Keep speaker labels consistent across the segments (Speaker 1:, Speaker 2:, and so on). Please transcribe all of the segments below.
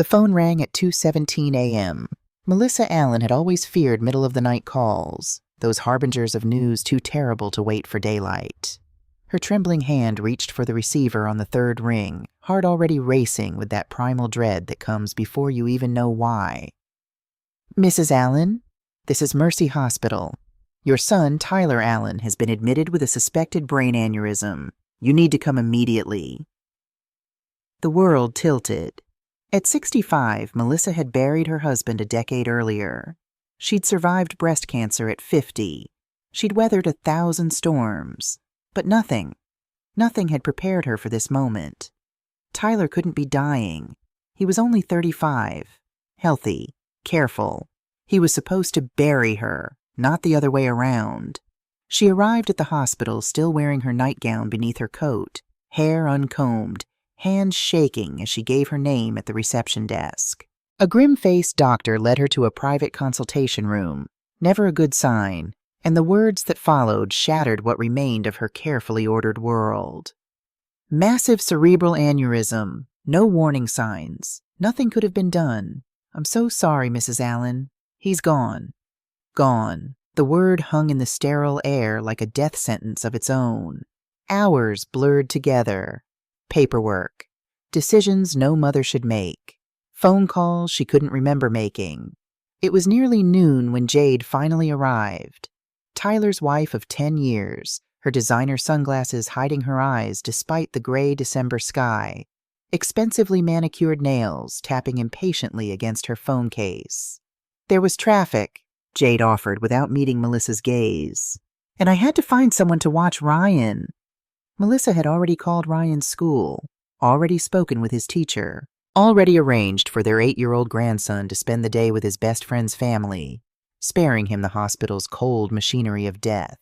Speaker 1: The phone rang at 2:17 a.m. Melissa Allen had always feared middle-of-the-night calls, those harbingers of news too terrible to wait for daylight. Her trembling hand reached for the receiver on the third ring, heart already racing with that primal dread that comes before you even know why. "Mrs. Allen, this is Mercy Hospital. Your son, Tyler Allen, has been admitted with a suspected brain aneurysm. You need to come immediately." The world tilted. At 65, Melissa had buried her husband a decade earlier. She'd survived breast cancer at 50. She'd weathered 1,000 storms. But nothing had prepared her for this moment. Tyler couldn't be dying. He was only 35, healthy, careful. He was supposed to bury her, not the other way around. She arrived at the hospital still wearing her nightgown beneath her coat, hair uncombed, hands shaking as she gave her name at the reception desk. A grim-faced doctor led her to a private consultation room, never a good sign, and the words that followed shattered what remained of her carefully ordered world. "Massive cerebral aneurysm. No warning signs. Nothing could have been done. I'm so sorry, Mrs. Allen. He's gone." Gone. The word hung in the sterile air like a death sentence of its own. Hours blurred together. Paperwork. Decisions no mother should make. Phone calls she couldn't remember making. It was nearly noon when Jade finally arrived. Tyler's wife of 10 years, her designer sunglasses hiding her eyes despite the gray December sky. Expensively manicured nails tapping impatiently against her phone case. "There was traffic," Jade offered without meeting Melissa's gaze. "And I had to find someone to watch Ryan." Melissa had already called Ryan's school, already spoken with his teacher, already arranged for their 8-year-old grandson to spend the day with his best friend's family, sparing him the hospital's cold machinery of death.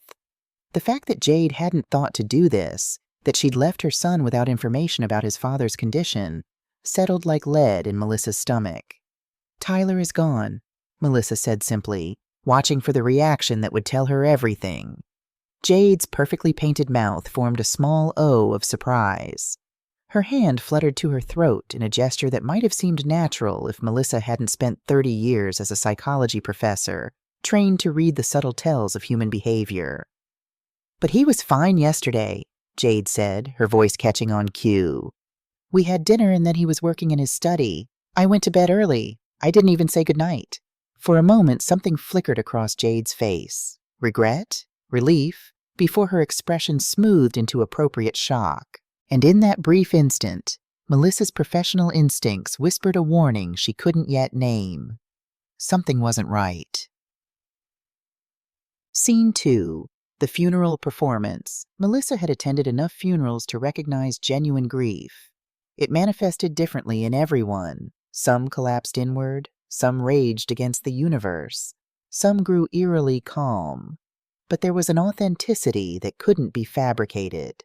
Speaker 1: The fact that Jade hadn't thought to do this, that she'd left her son without information about his father's condition, settled like lead in Melissa's stomach. "Tyler is gone," Melissa said simply, watching for the reaction that would tell her everything. Jade's perfectly painted mouth formed a small O of surprise. Her hand fluttered to her throat in a gesture that might have seemed natural if Melissa hadn't spent 30 years as a psychology professor, trained to read the subtle tells of human behavior. "But he was fine yesterday," Jade said, her voice catching on cue. "We had dinner and then he was working in his study. I went to bed early. I didn't even say goodnight." For a moment, something flickered across Jade's face. Regret? Relief? Before her expression smoothed into appropriate shock. And in that brief instant, Melissa's professional instincts whispered a warning she couldn't yet name. Something wasn't right. Scene 2. The funeral performance. Melissa had attended enough funerals to recognize genuine grief. It manifested differently in everyone. Some collapsed inward, some raged against the universe, some grew eerily calm. But there was an authenticity that couldn't be fabricated,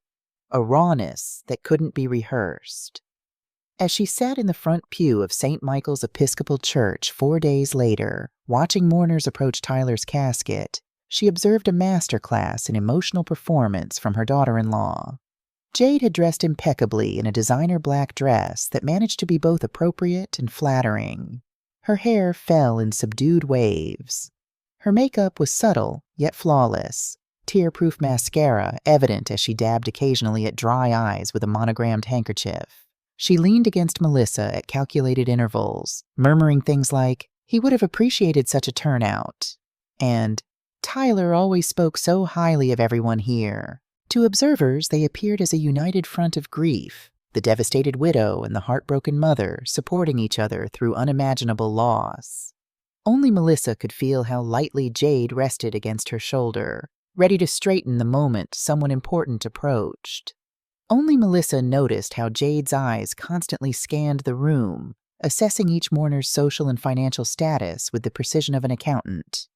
Speaker 1: a rawness that couldn't be rehearsed. As she sat in the front pew of St. Michael's Episcopal Church 4 days later, watching mourners approach Tyler's casket, she observed a master class in emotional performance from her daughter-in-law. Jade had dressed impeccably in a designer black dress that managed to be both appropriate and flattering. Her hair fell in subdued waves. Her makeup was subtle, yet flawless, tear-proof mascara evident as she dabbed occasionally at dry eyes with a monogrammed handkerchief. She leaned against Melissa at calculated intervals, murmuring things like, "He would have appreciated such a turnout," and "Tyler always spoke so highly of everyone here." To observers, they appeared as a united front of grief, the devastated widow and the heartbroken mother supporting each other through unimaginable loss. Only Melissa could feel how lightly Jade rested against her shoulder, ready to straighten the moment someone important approached. Only Melissa noticed how Jade's eyes constantly scanned the room, assessing each mourner's social and financial status with the precision of an accountant.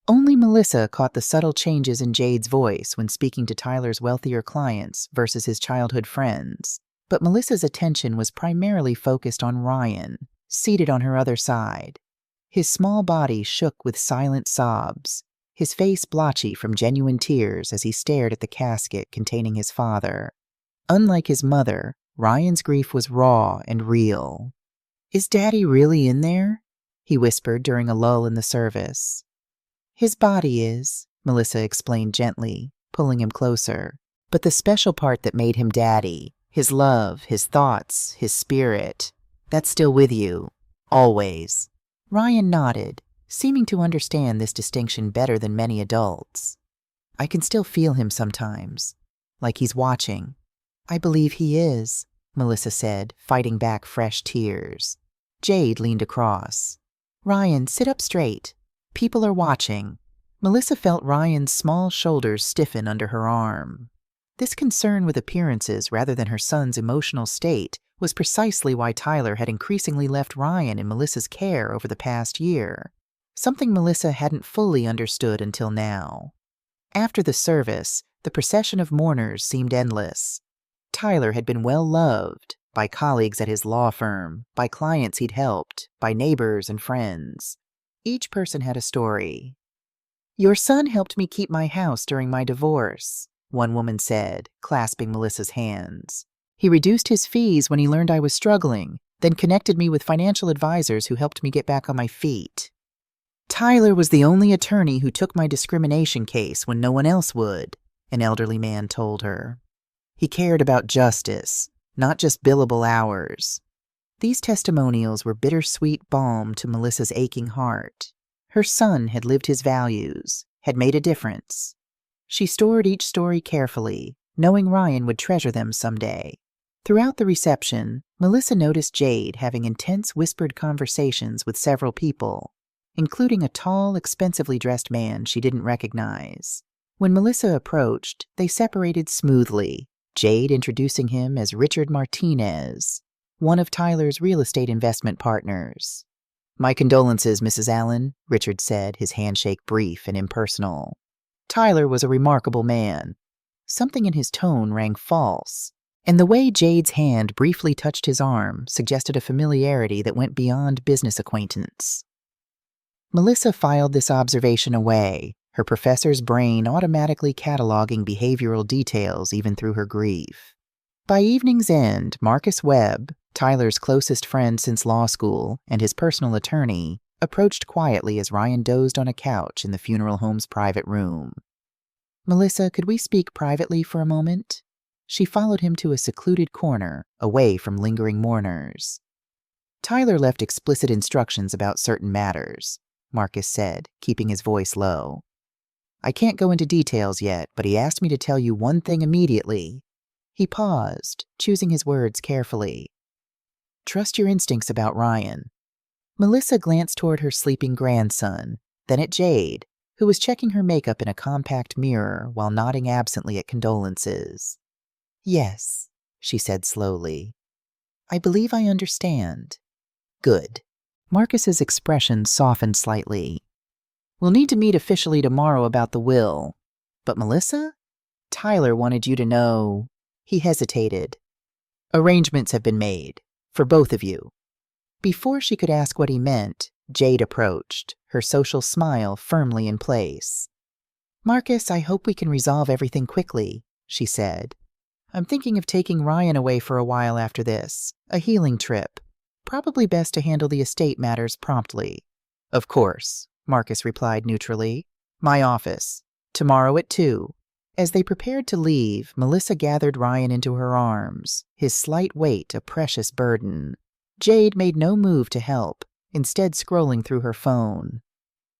Speaker 1: Only Melissa caught the subtle changes in Jade's voice when speaking to Tyler's wealthier clients versus his childhood friends. But Melissa's attention was primarily focused on Ryan, seated on her other side. His small body shook with silent sobs, his face blotchy from genuine tears as he stared at the casket containing his father. Unlike his mother, Ryan's grief was raw and real. Is Daddy really in there? He whispered during a lull in the service. His body is, Melissa explained gently, pulling him closer. But the special part that made him Daddy, his love, his thoughts, his spirit, that's still with you. Always. Ryan nodded, seeming to understand this distinction better than many adults. I can still feel him sometimes, like he's watching. I believe he is, Melissa said, fighting back fresh tears. Jade leaned across. Ryan, sit up straight. People are watching. Melissa felt Ryan's small shoulders stiffen under her arm. This concern with appearances rather than her son's emotional state was precisely why Tyler had increasingly left Ryan in Melissa's care over the past year, something Melissa hadn't fully understood until now. After the service, the procession of mourners seemed endless. Tyler had been well loved by colleagues at his law firm, by clients he'd helped, by neighbors and friends. Each person had a story. Your son helped me keep my house during my divorce, one woman said, clasping Melissa's hands. He reduced his fees when he learned I was struggling, then connected me with financial advisors who helped me get back on my feet. Tyler was the only attorney who took my discrimination case when no one else would, an elderly man told her. He cared about justice, not just billable hours. These testimonials were bittersweet balm to Melissa's aching heart. Her son had lived his values, had made a difference. She stored each story carefully, knowing Ryan would treasure them someday. Throughout the reception, Melissa noticed Jade having intense whispered conversations with several people, including a tall, expensively dressed man she didn't recognize. When Melissa approached, they separated smoothly, Jade introducing him as Richard Martinez, one of Tyler's real estate investment partners. My condolences, Mrs. Allen, Richard said, his handshake brief and impersonal. Tyler was a remarkable man. Something in his tone rang false, and the way Jade's hand briefly touched his arm suggested a familiarity that went beyond business acquaintance. Melissa filed this observation away, her professor's brain automatically cataloging behavioral details even through her grief. By evening's end, Marcus Webb, Tyler's closest friend since law school and his personal attorney, approached quietly as Ryan dozed on a couch in the funeral home's private room. Melissa, could we speak privately for a moment? She followed him to a secluded corner, away from lingering mourners. Tyler left explicit instructions about certain matters, Marcus said, keeping his voice low. I can't go into details yet, but he asked me to tell you one thing immediately. He paused, choosing his words carefully. Trust your instincts about Ryan. Melissa glanced toward her sleeping grandson, then at Jade, who was checking her makeup in a compact mirror while nodding absently at condolences. Yes, she said slowly. I believe I understand. Good. Marcus's expression softened slightly. We'll need to meet officially tomorrow about the will. But Melissa? Tyler wanted you to know. He hesitated. Arrangements have been made. For both of you. Before she could ask what he meant, Jade approached, her social smile firmly in place. Marcus, I hope we can resolve everything quickly, she said. I'm thinking of taking Ryan away for a while after this, a healing trip. Probably best to handle the estate matters promptly. Of course, Marcus replied neutrally. My office. Tomorrow at 2. As they prepared to leave, Melissa gathered Ryan into her arms, his slight weight a precious burden. Jade made no move to help, instead scrolling through her phone.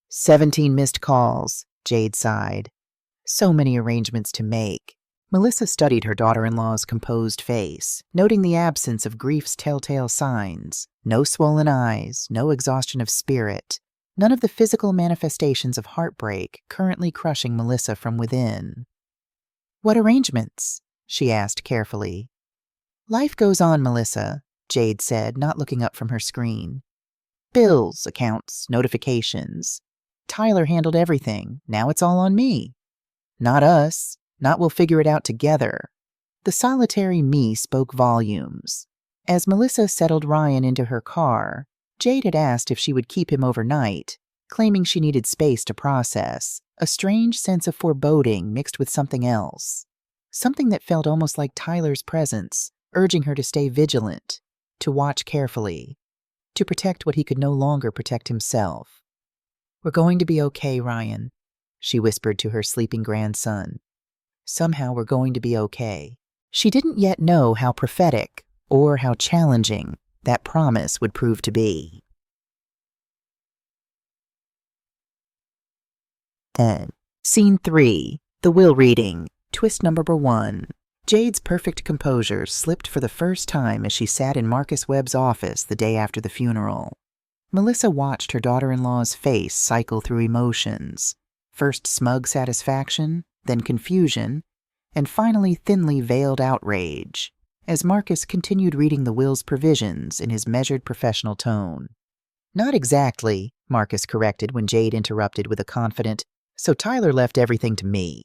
Speaker 1: 17 missed calls, Jade sighed. So many arrangements to make. Melissa studied her daughter-in-law's composed face, noting the absence of grief's telltale signs. No swollen eyes, no exhaustion of spirit, none of the physical manifestations of heartbreak currently crushing Melissa from within. What arrangements? She asked carefully. Life goes on, Melissa, Jade said, not looking up from her screen. Bills, accounts, notifications. Tyler handled everything. Now it's all on me. Not us. Not we'll figure it out together. The solitary me spoke volumes. As Melissa settled Ryan into her car, Jade had asked if she would keep him overnight, claiming she needed space to process, a strange sense of foreboding mixed with something else. Something that felt almost like Tyler's presence, urging her to stay vigilant, to watch carefully. to protect what he could no longer protect himself. "We're going to be okay, Ryan," she whispered to her sleeping grandson. "Somehow we're going to be okay." She didn't yet know how prophetic or how challenging that promise would prove to be. Scene 3. The will reading. Twist number 1. Jade's perfect composure slipped for the first time as she sat in Marcus Webb's office the day after the funeral. Melissa watched her daughter-in-law's face cycle through emotions, first smug satisfaction, then confusion, and finally thinly veiled outrage, as Marcus continued reading the will's provisions in his measured professional tone. "Not exactly," Marcus corrected when Jade interrupted with a confident, "So Tyler left everything to me."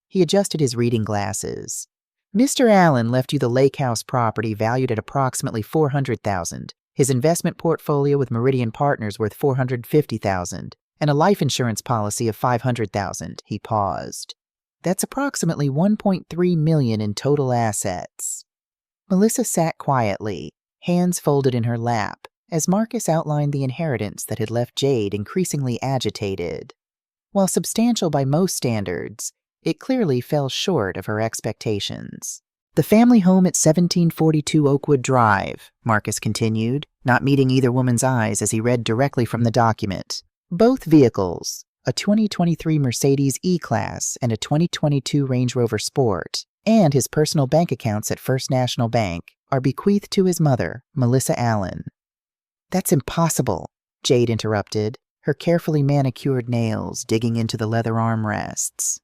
Speaker 1: He adjusted his reading glasses. "Mr. Allen left you the lake house property valued at approximately $400,000, his investment portfolio with Meridian Partners worth $450,000, and a life insurance policy of $500,000. He paused. "That's approximately $1.3 million in total assets." Melissa sat quietly, hands folded in her lap, as Marcus outlined the inheritance that had left Jade increasingly agitated. While substantial by most standards, it clearly fell short of her expectations. "The family home at 1742 Oakwood Drive," Marcus continued, not meeting either woman's eyes as he read directly from the document. "Both vehicles, a 2023 Mercedes E-Class and a 2022 Range Rover Sport, and his personal bank accounts at First National Bank, are bequeathed to his mother, Melissa Allen." "That's impossible," Jade interrupted, her carefully manicured nails digging into the leather armrests.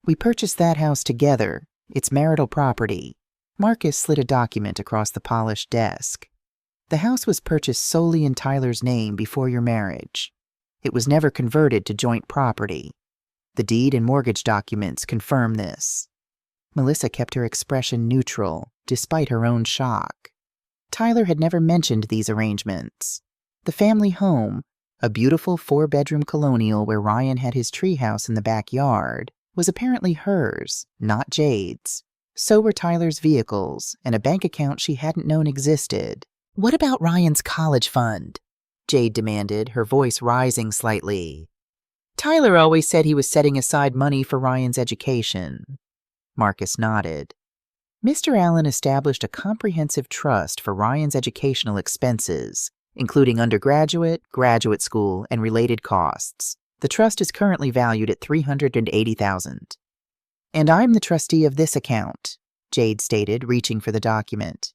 Speaker 1: "We purchased that house together. It's marital property." Marcus slid a document across the polished desk. "The house was purchased solely in Tyler's name before your marriage. It was never converted to joint property. The deed and mortgage documents confirm this." Melissa kept her expression neutral, despite her own shock. Tyler had never mentioned these arrangements. The family home, a beautiful 4-bedroom colonial where Ryan had his treehouse in the backyard, was apparently hers, not Jade's. So were Tyler's vehicles and a bank account she hadn't known existed. "What about Ryan's college fund?" Jade demanded, her voice rising slightly. "Tyler always said he was setting aside money for Ryan's education." Marcus nodded. "Mr. Allen established a comprehensive trust for Ryan's educational expenses, including undergraduate, graduate school, and related costs. The trust is currently valued at $380,000. "And I'm the trustee of this account," Jade stated, reaching for the document.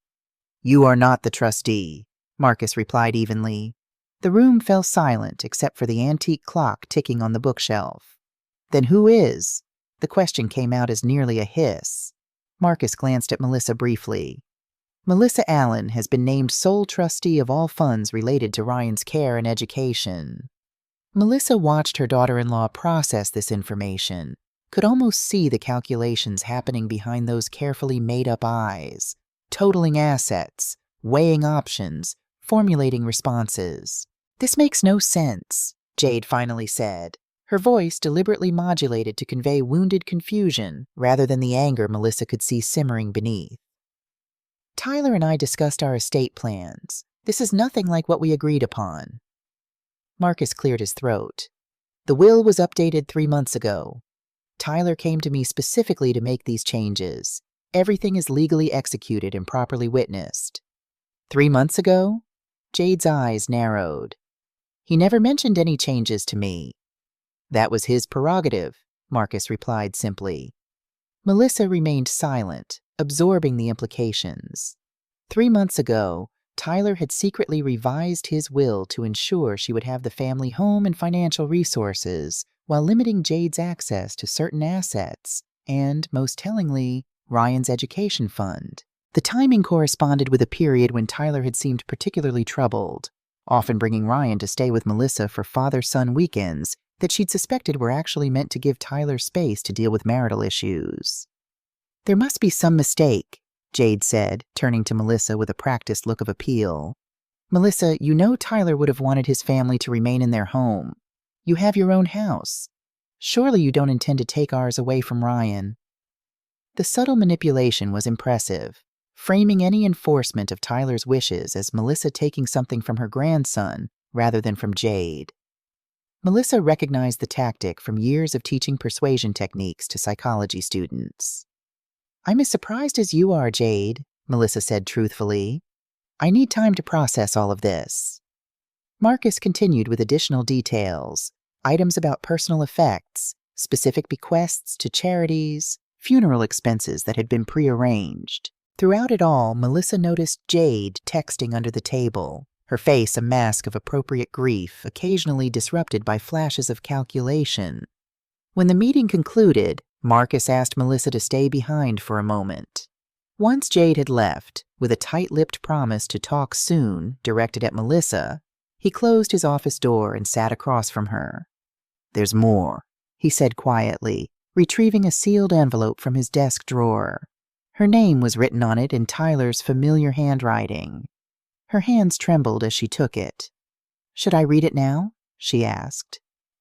Speaker 1: "You are not the trustee," Marcus replied evenly. The room fell silent except for the antique clock ticking on the bookshelf. "Then who is?" The question came out as nearly a hiss. Marcus glanced at Melissa briefly. "Melissa Allen has been named sole trustee of all funds related to Ryan's care and education." Melissa watched her daughter-in-law process this information, could almost see the calculations happening behind those carefully made-up eyes, totaling assets, weighing options, formulating responses. "This makes no sense," Jade finally said, her voice deliberately modulated to convey wounded confusion rather than the anger Melissa could see simmering beneath. "Tyler and I discussed our estate plans. This is nothing like what we agreed upon." Marcus cleared his throat. "The will was updated 3 months ago. Tyler came to me specifically to make these changes. Everything is legally executed and properly witnessed." 3 months ago? Jade's eyes narrowed. "He never mentioned any changes to me." "That was his prerogative," Marcus replied simply. Melissa remained silent, absorbing the implications. 3 months ago, Tyler had secretly revised his will to ensure she would have the family home and financial resources, while limiting Jade's access to certain assets and, most tellingly, Ryan's education fund. The timing corresponded with a period when Tyler had seemed particularly troubled, often bringing Ryan to stay with Melissa for father-son weekends that she'd suspected were actually meant to give Tyler space to deal with marital issues. "There must be some mistake," Jade said, turning to Melissa with a practiced look of appeal. "Melissa, you know Tyler would have wanted his family to remain in their home. You have your own house. Surely you don't intend to take ours away from Ryan." The subtle manipulation was impressive. framing any enforcement of Tyler's wishes as Melissa taking something from her grandson rather than from Jade. Melissa recognized the tactic from years of teaching persuasion techniques to psychology students. "I'm as surprised as you are, Jade," Melissa said truthfully. "I need time to process all of this." Marcus continued with additional details, items about personal effects, specific bequests to charities, funeral expenses that had been prearranged. Throughout it all, Melissa noticed Jade texting under the table, her face a mask of appropriate grief, occasionally disrupted by flashes of calculation. When the meeting concluded, Marcus asked Melissa to stay behind for a moment. Once Jade had left, with a tight-lipped promise to talk soon directed at Melissa, he closed his office door and sat across from her. "There's more," he said quietly, retrieving a sealed envelope from his desk drawer. Her name was written on it in Tyler's familiar handwriting. Her hands trembled as she took it. "Should I read it now?" she asked.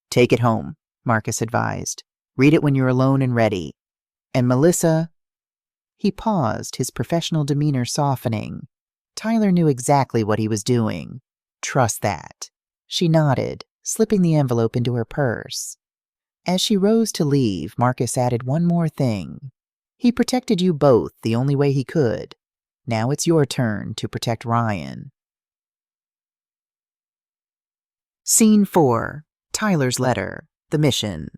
Speaker 1: "Take it home," Marcus advised. "Read it when you're alone and ready. And Melissa—" He paused, his professional demeanor softening. Tyler knew exactly what he was doing. "Trust that." She nodded, slipping the envelope into her purse. As she rose to leave, Marcus added one more thing. "He protected you both the only way he could. Now it's your turn to protect Ryan." Scene 4. Tyler's letter. The mission.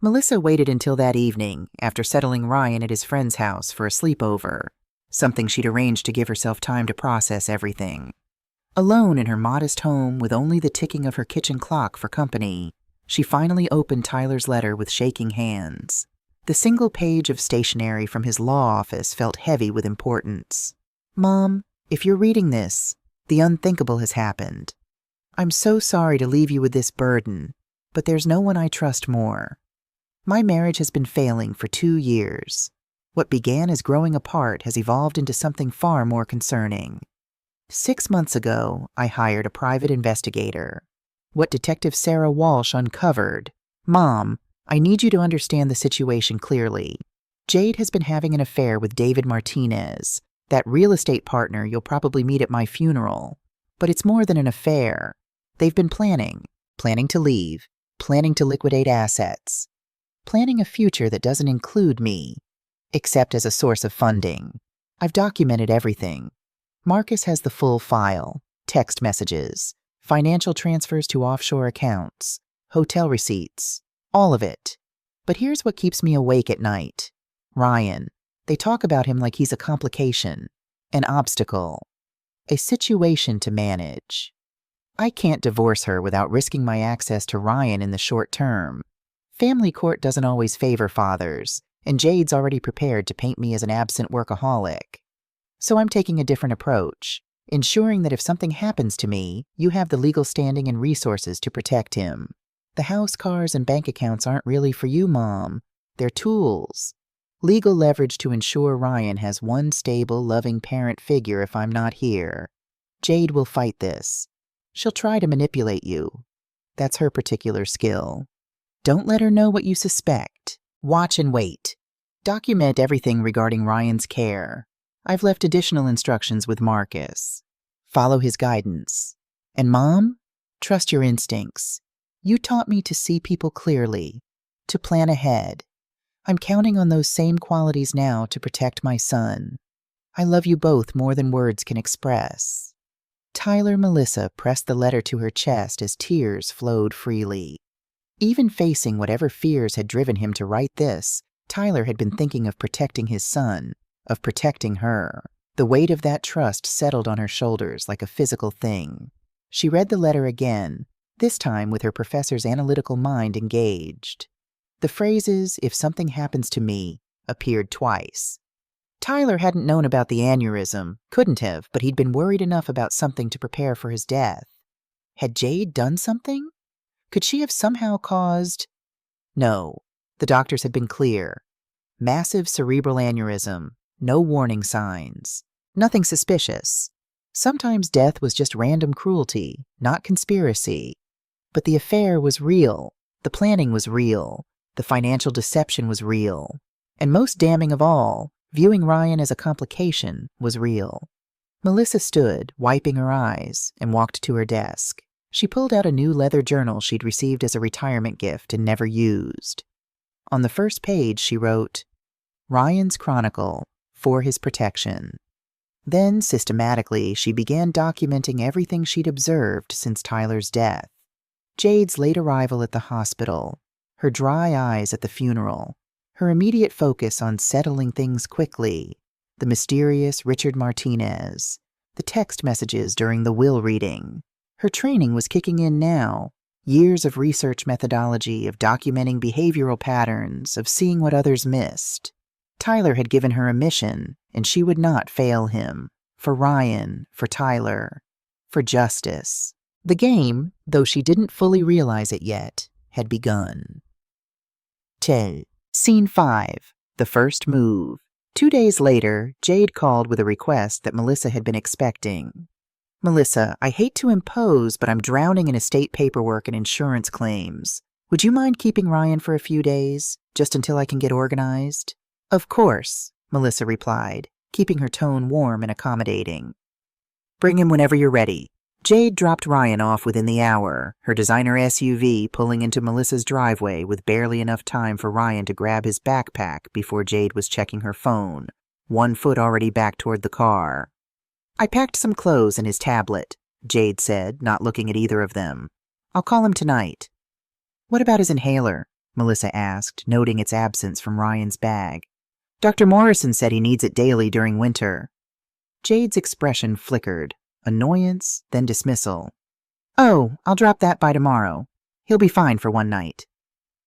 Speaker 1: Melissa waited until that evening, after settling Ryan at his friend's house for a sleepover, something she'd arranged to give herself time to process everything. Alone in her modest home with only the ticking of her kitchen clock for company, she finally opened Tyler's letter with shaking hands. The single page of stationery from his law office felt heavy with importance. "Mom, if you're reading this, the unthinkable has happened. I'm so sorry to leave you with this burden, but there's no one I trust more. My marriage has been failing for 2 years. What began as growing apart has evolved into something far more concerning. 6 months ago, I hired a private investigator. What Detective Sarah Walsh uncovered— Mom, I need you to understand the situation clearly. Jade has been having an affair with David Martinez, that real estate partner you'll probably meet at my funeral. But it's more than an affair. They've been planning to leave, planning to liquidate assets, planning a future that doesn't include me, except as a source of funding. I've documented everything. Marcus has the full file, text messages, financial transfers to offshore accounts, hotel receipts, all of it. But here's what keeps me awake at night. Ryan. They talk about him like he's a complication, an obstacle, a situation to manage. I can't divorce her without risking my access to Ryan in the short term. Family court doesn't always favor fathers, and Jade's already prepared to paint me as an absent workaholic. So I'm taking a different approach, ensuring that if something happens to me, you have the legal standing and resources to protect him. The house, cars, and bank accounts aren't really for you, Mom. They're tools. Legal leverage to ensure Ryan has one stable, loving parent figure if I'm not here. Jade will fight this. She'll try to manipulate you. That's her particular skill. Don't let her know what you suspect. Watch and wait. Document everything regarding Ryan's care. I've left additional instructions with Marcus. Follow his guidance. And Mom, trust your instincts. You taught me to see people clearly, to plan ahead. I'm counting on those same qualities now to protect my son. I love you both more than words can express." Tyler Melissa pressed the letter to her chest as tears flowed freely. Even facing whatever fears had driven him to write this, Tyler had been thinking of protecting his son, of protecting her. The weight of that trust settled on her shoulders like a physical thing. She read the letter again, this time with her professor's analytical mind engaged. The phrases, "if something happens to me," appeared twice. Tyler hadn't known about the aneurysm, couldn't have, but he'd been worried enough about something to prepare for his death. Had Jade done something? Could she have somehow caused— No, the doctors had been clear. Massive cerebral aneurysm, no warning signs, nothing suspicious. Sometimes death was just random cruelty, not conspiracy. But the affair was real, the planning was real, the financial deception was real, and most damning of all, Viewing Ryan as a complication was real. Melissa stood, wiping her eyes, and walked to her desk. She pulled out a new leather journal she'd received as a retirement gift and never used. On the first page, she wrote, "Ryan's Chronicle, for his protection." Then, systematically, she began documenting everything she'd observed since Tyler's death. Jade's late arrival at the hospital, her dry eyes at the funeral, her immediate focus on settling things quickly, the mysterious Richard Martinez, the text messages during the will reading. Her training was kicking in now. Years of research methodology, of documenting behavioral patterns, of seeing what others missed. Tyler had given her a mission, and she would not fail him. For Ryan, for Tyler, for justice. The game, though she didn't fully realize it yet, had begun. Scene 5. The First Move. 2 days later, Jade called with a request that Melissa had been expecting. "Melissa, I hate to impose, but I'm drowning in estate paperwork and insurance claims. Would you mind keeping Ryan for a few days, just until I can get organized?" "Of course," Melissa replied, keeping her tone warm and accommodating. "Bring him whenever you're ready." Jade dropped Ryan off within the hour, her designer SUV pulling into Melissa's driveway with barely enough time for Ryan to grab his backpack before Jade was checking her phone, one foot already back toward the car. "I packed some clothes and his tablet," Jade said, not looking at either of them. "I'll call him tonight." "What about his inhaler?" Melissa asked, noting its absence from Ryan's bag. "Dr. Morrison said he needs it daily during winter." Jade's expression flickered, annoyance, then dismissal. "Oh, I'll drop that by tomorrow. He'll be fine for one night."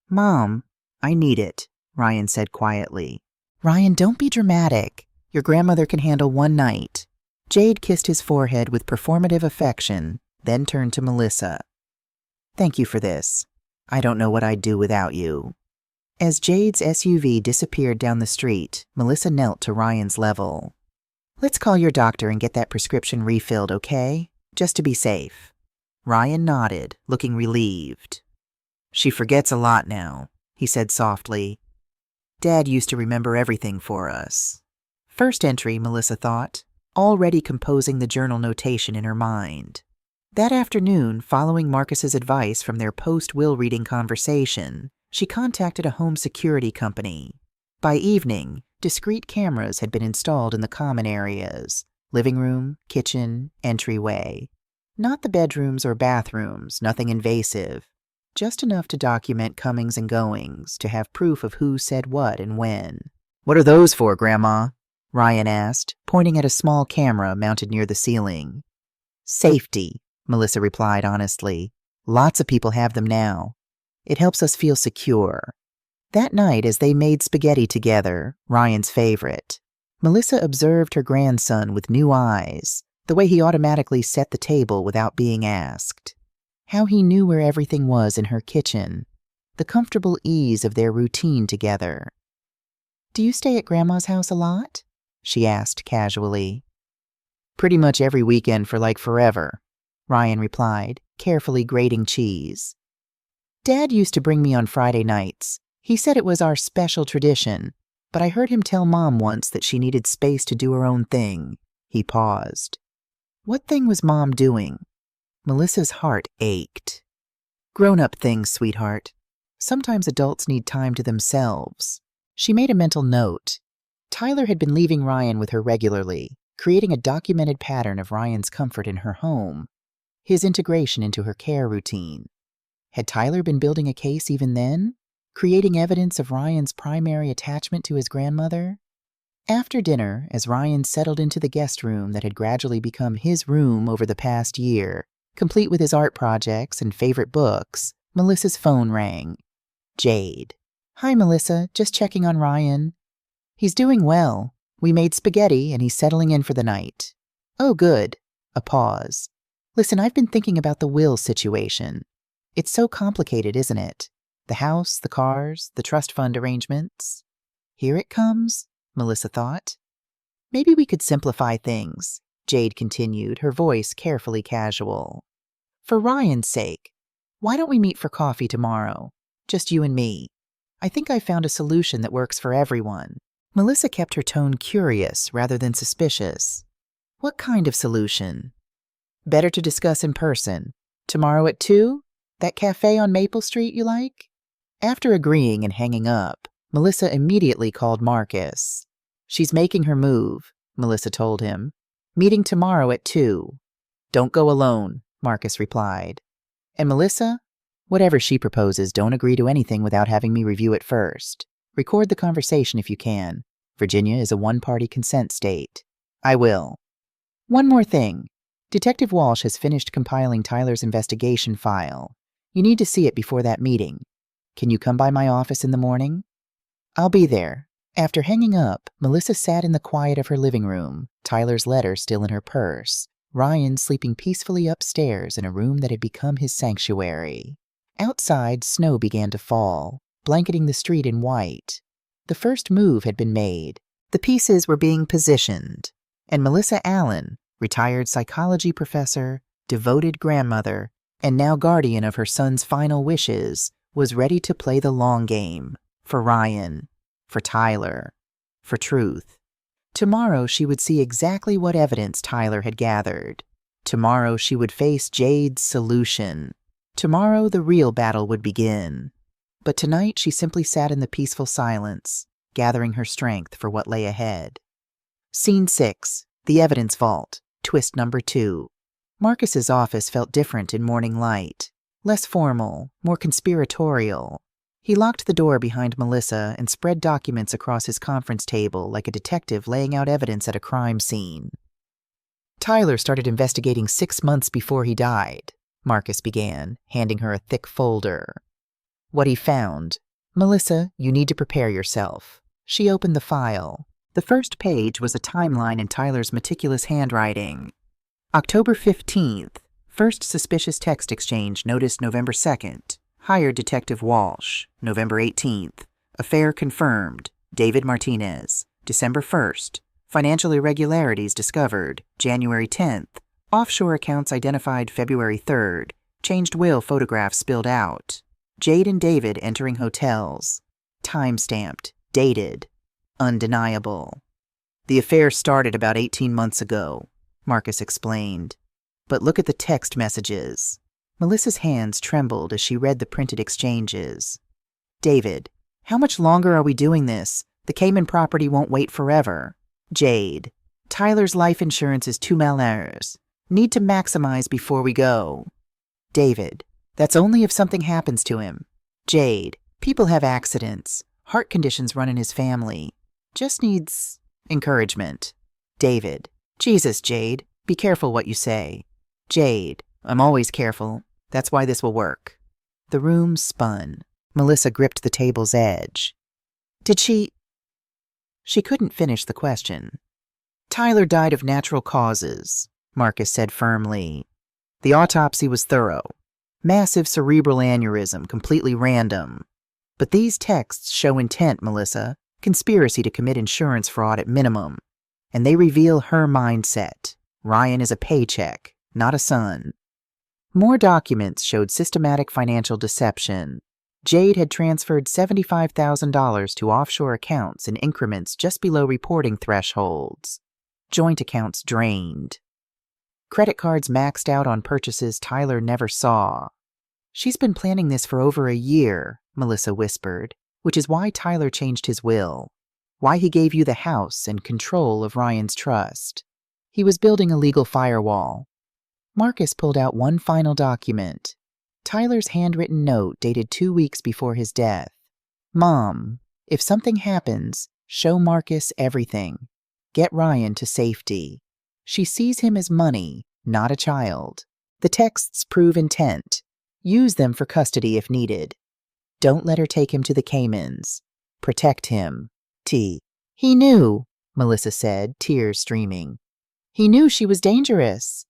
Speaker 1: "Mom, I need it," Ryan said quietly. "Ryan, don't be dramatic. Your grandmother can handle one night." Jade kissed his forehead with performative affection, then turned to Melissa. "Thank you for this. I don't know what I'd do without you." As Jade's SUV disappeared down the street, Melissa knelt to Ryan's level. "Let's call your doctor and get that prescription refilled, okay? Just to be safe." Ryan nodded, looking relieved. "She forgets a lot now," he said softly. "Dad used to remember everything for us." First entry, Melissa thought, already composing the journal notation in her mind. That afternoon, following Marcus's advice from their post-will reading conversation, she contacted a home security company. By evening, discrete cameras had been installed in the common areas, living room, kitchen, entryway. Not the bedrooms or bathrooms, nothing invasive, just enough to document comings and goings, to have proof of who said what and when. "What are those for, Grandma?" Ryan asked, pointing at a small camera mounted near the ceiling. "Safety," Melissa replied honestly. "Lots of people have them now. It helps us feel secure." That night, as they made spaghetti together, Ryan's favorite, Melissa observed her grandson with new eyes, the way he automatically set the table without being asked. How he knew where everything was in her kitchen, the comfortable ease of their routine together. "Do you stay at Grandma's house a lot?" she asked casually. "Pretty much every weekend for like forever," Ryan replied, carefully grating cheese. "Dad used to bring me on Friday nights. He said it was our special tradition, but I heard him tell Mom once that she needed space to do her own thing." He paused. What thing was Mom doing? Melissa's heart ached. "Grown-up things, sweetheart. Sometimes adults need time to themselves." She made a mental note. Tyler had been leaving Ryan with her regularly, creating a documented pattern of Ryan's comfort in her home, his integration into her care routine. Had Tyler been building a case even then? Creating evidence of Ryan's primary attachment to his grandmother? After dinner, as Ryan settled into the guest room that had gradually become his room over the past year, complete with his art projects and favorite books, Melissa's phone rang. Jade. "Hi, Melissa. Just checking on Ryan." "He's doing well. We made spaghetti and he's settling in for the night." "Oh, good." A pause. "Listen, I've been thinking about the will situation. It's so complicated, isn't it? The house, the cars, the trust fund arrangements." "Here it comes," Melissa thought. "Maybe we could simplify things," Jade continued, her voice carefully casual. "For Ryan's sake, why don't we meet for coffee tomorrow? Just you and me. I think I found a solution that works for everyone. Melissa kept her tone curious rather than suspicious. What kind of solution? Better to discuss in person. Tomorrow at 2? That cafe on Maple Street you like? After agreeing and hanging up, Melissa immediately called Marcus. She's making her move, Melissa told him. Meeting tomorrow at 2. Don't go alone, Marcus replied. And Melissa? Whatever she proposes, don't agree to anything without having me review it first. Record the conversation if you can. Virginia is a one-party consent state. I will. One more thing. Detective Walsh has finished compiling Tyler's investigation file. You need to see it before that meeting. Can you come by my office in the morning? I'll be there. After hanging up, Melissa sat in the quiet of her living room, Tyler's letter still in her purse, Ryan sleeping peacefully upstairs in a room that had become his sanctuary. Outside, snow began to fall, blanketing the street in white. The first move had been made. The pieces were being positioned, and Melissa Allen, retired psychology professor, devoted grandmother, and now guardian of her son's final wishes, was ready to play the long game, for Ryan, for Tyler, for truth. Tomorrow she would see exactly what evidence Tyler had gathered. Tomorrow she would face Jade's solution. Tomorrow the real battle would begin. But tonight she simply sat in the peaceful silence, gathering her strength for what lay ahead. Scene 6, the evidence vault, twist number 2. Marcus's office felt different in morning light, less formal, more conspiratorial. He locked the door behind Melissa and spread documents across his conference table like a detective laying out evidence at a crime scene. Tyler started investigating 6 months before he died, Marcus began, handing her a thick folder. What he found. Melissa, you need to prepare yourself. She opened the file. The first page was a timeline in Tyler's meticulous handwriting. October 15th, first suspicious text exchange noticed November 2nd. Hired Detective Walsh. November 18th. Affair confirmed. David Martinez. December 1st. Financial irregularities discovered. January 10th. Offshore accounts identified February 3rd. Changed will photographs spilled out. Jade and David entering hotels. Time-stamped. Dated. Undeniable. The affair started about 18 months ago, Marcus explained. But look at the text messages. Melissa's hands trembled as she read the printed exchanges. David, how much longer are we doing this? The Cayman property won't wait forever. Jade, Tyler's life insurance is too malheurs. Need to maximize before we go. David, that's only if something happens to him. Jade, people have accidents. Heart conditions run in his family. Just needs encouragement. David, Jesus, Jade, be careful what you say. Jade, I'm always careful. That's why this will work. The room spun. Melissa gripped the table's edge. Did she couldn't finish the question. Tyler died of natural causes, Marcus said firmly. The autopsy was thorough. Massive cerebral aneurysm, completely random. But these texts show intent, Melissa. Conspiracy to commit insurance fraud at minimum. And they reveal her mindset. Ryan is a paycheck, not a son. More documents showed systematic financial deception. Jade had transferred $75,000 to offshore accounts in increments just below reporting thresholds. Joint accounts drained. Credit cards maxed out on purchases Tyler never saw. She's been planning this for over a year, Melissa whispered, which is why Tyler changed his will. Why he gave you the house and control of Ryan's trust. He was building a legal firewall. Marcus pulled out one final document. Tyler's handwritten note dated 2 weeks before his death. Mom, if something happens, show Marcus everything. Get Ryan to safety. She sees him as money, not a child. The texts prove intent. Use them for custody if needed. Don't let her take him to the Caymans. Protect him. T. He knew, Melissa said, tears streaming. He knew she was dangerous.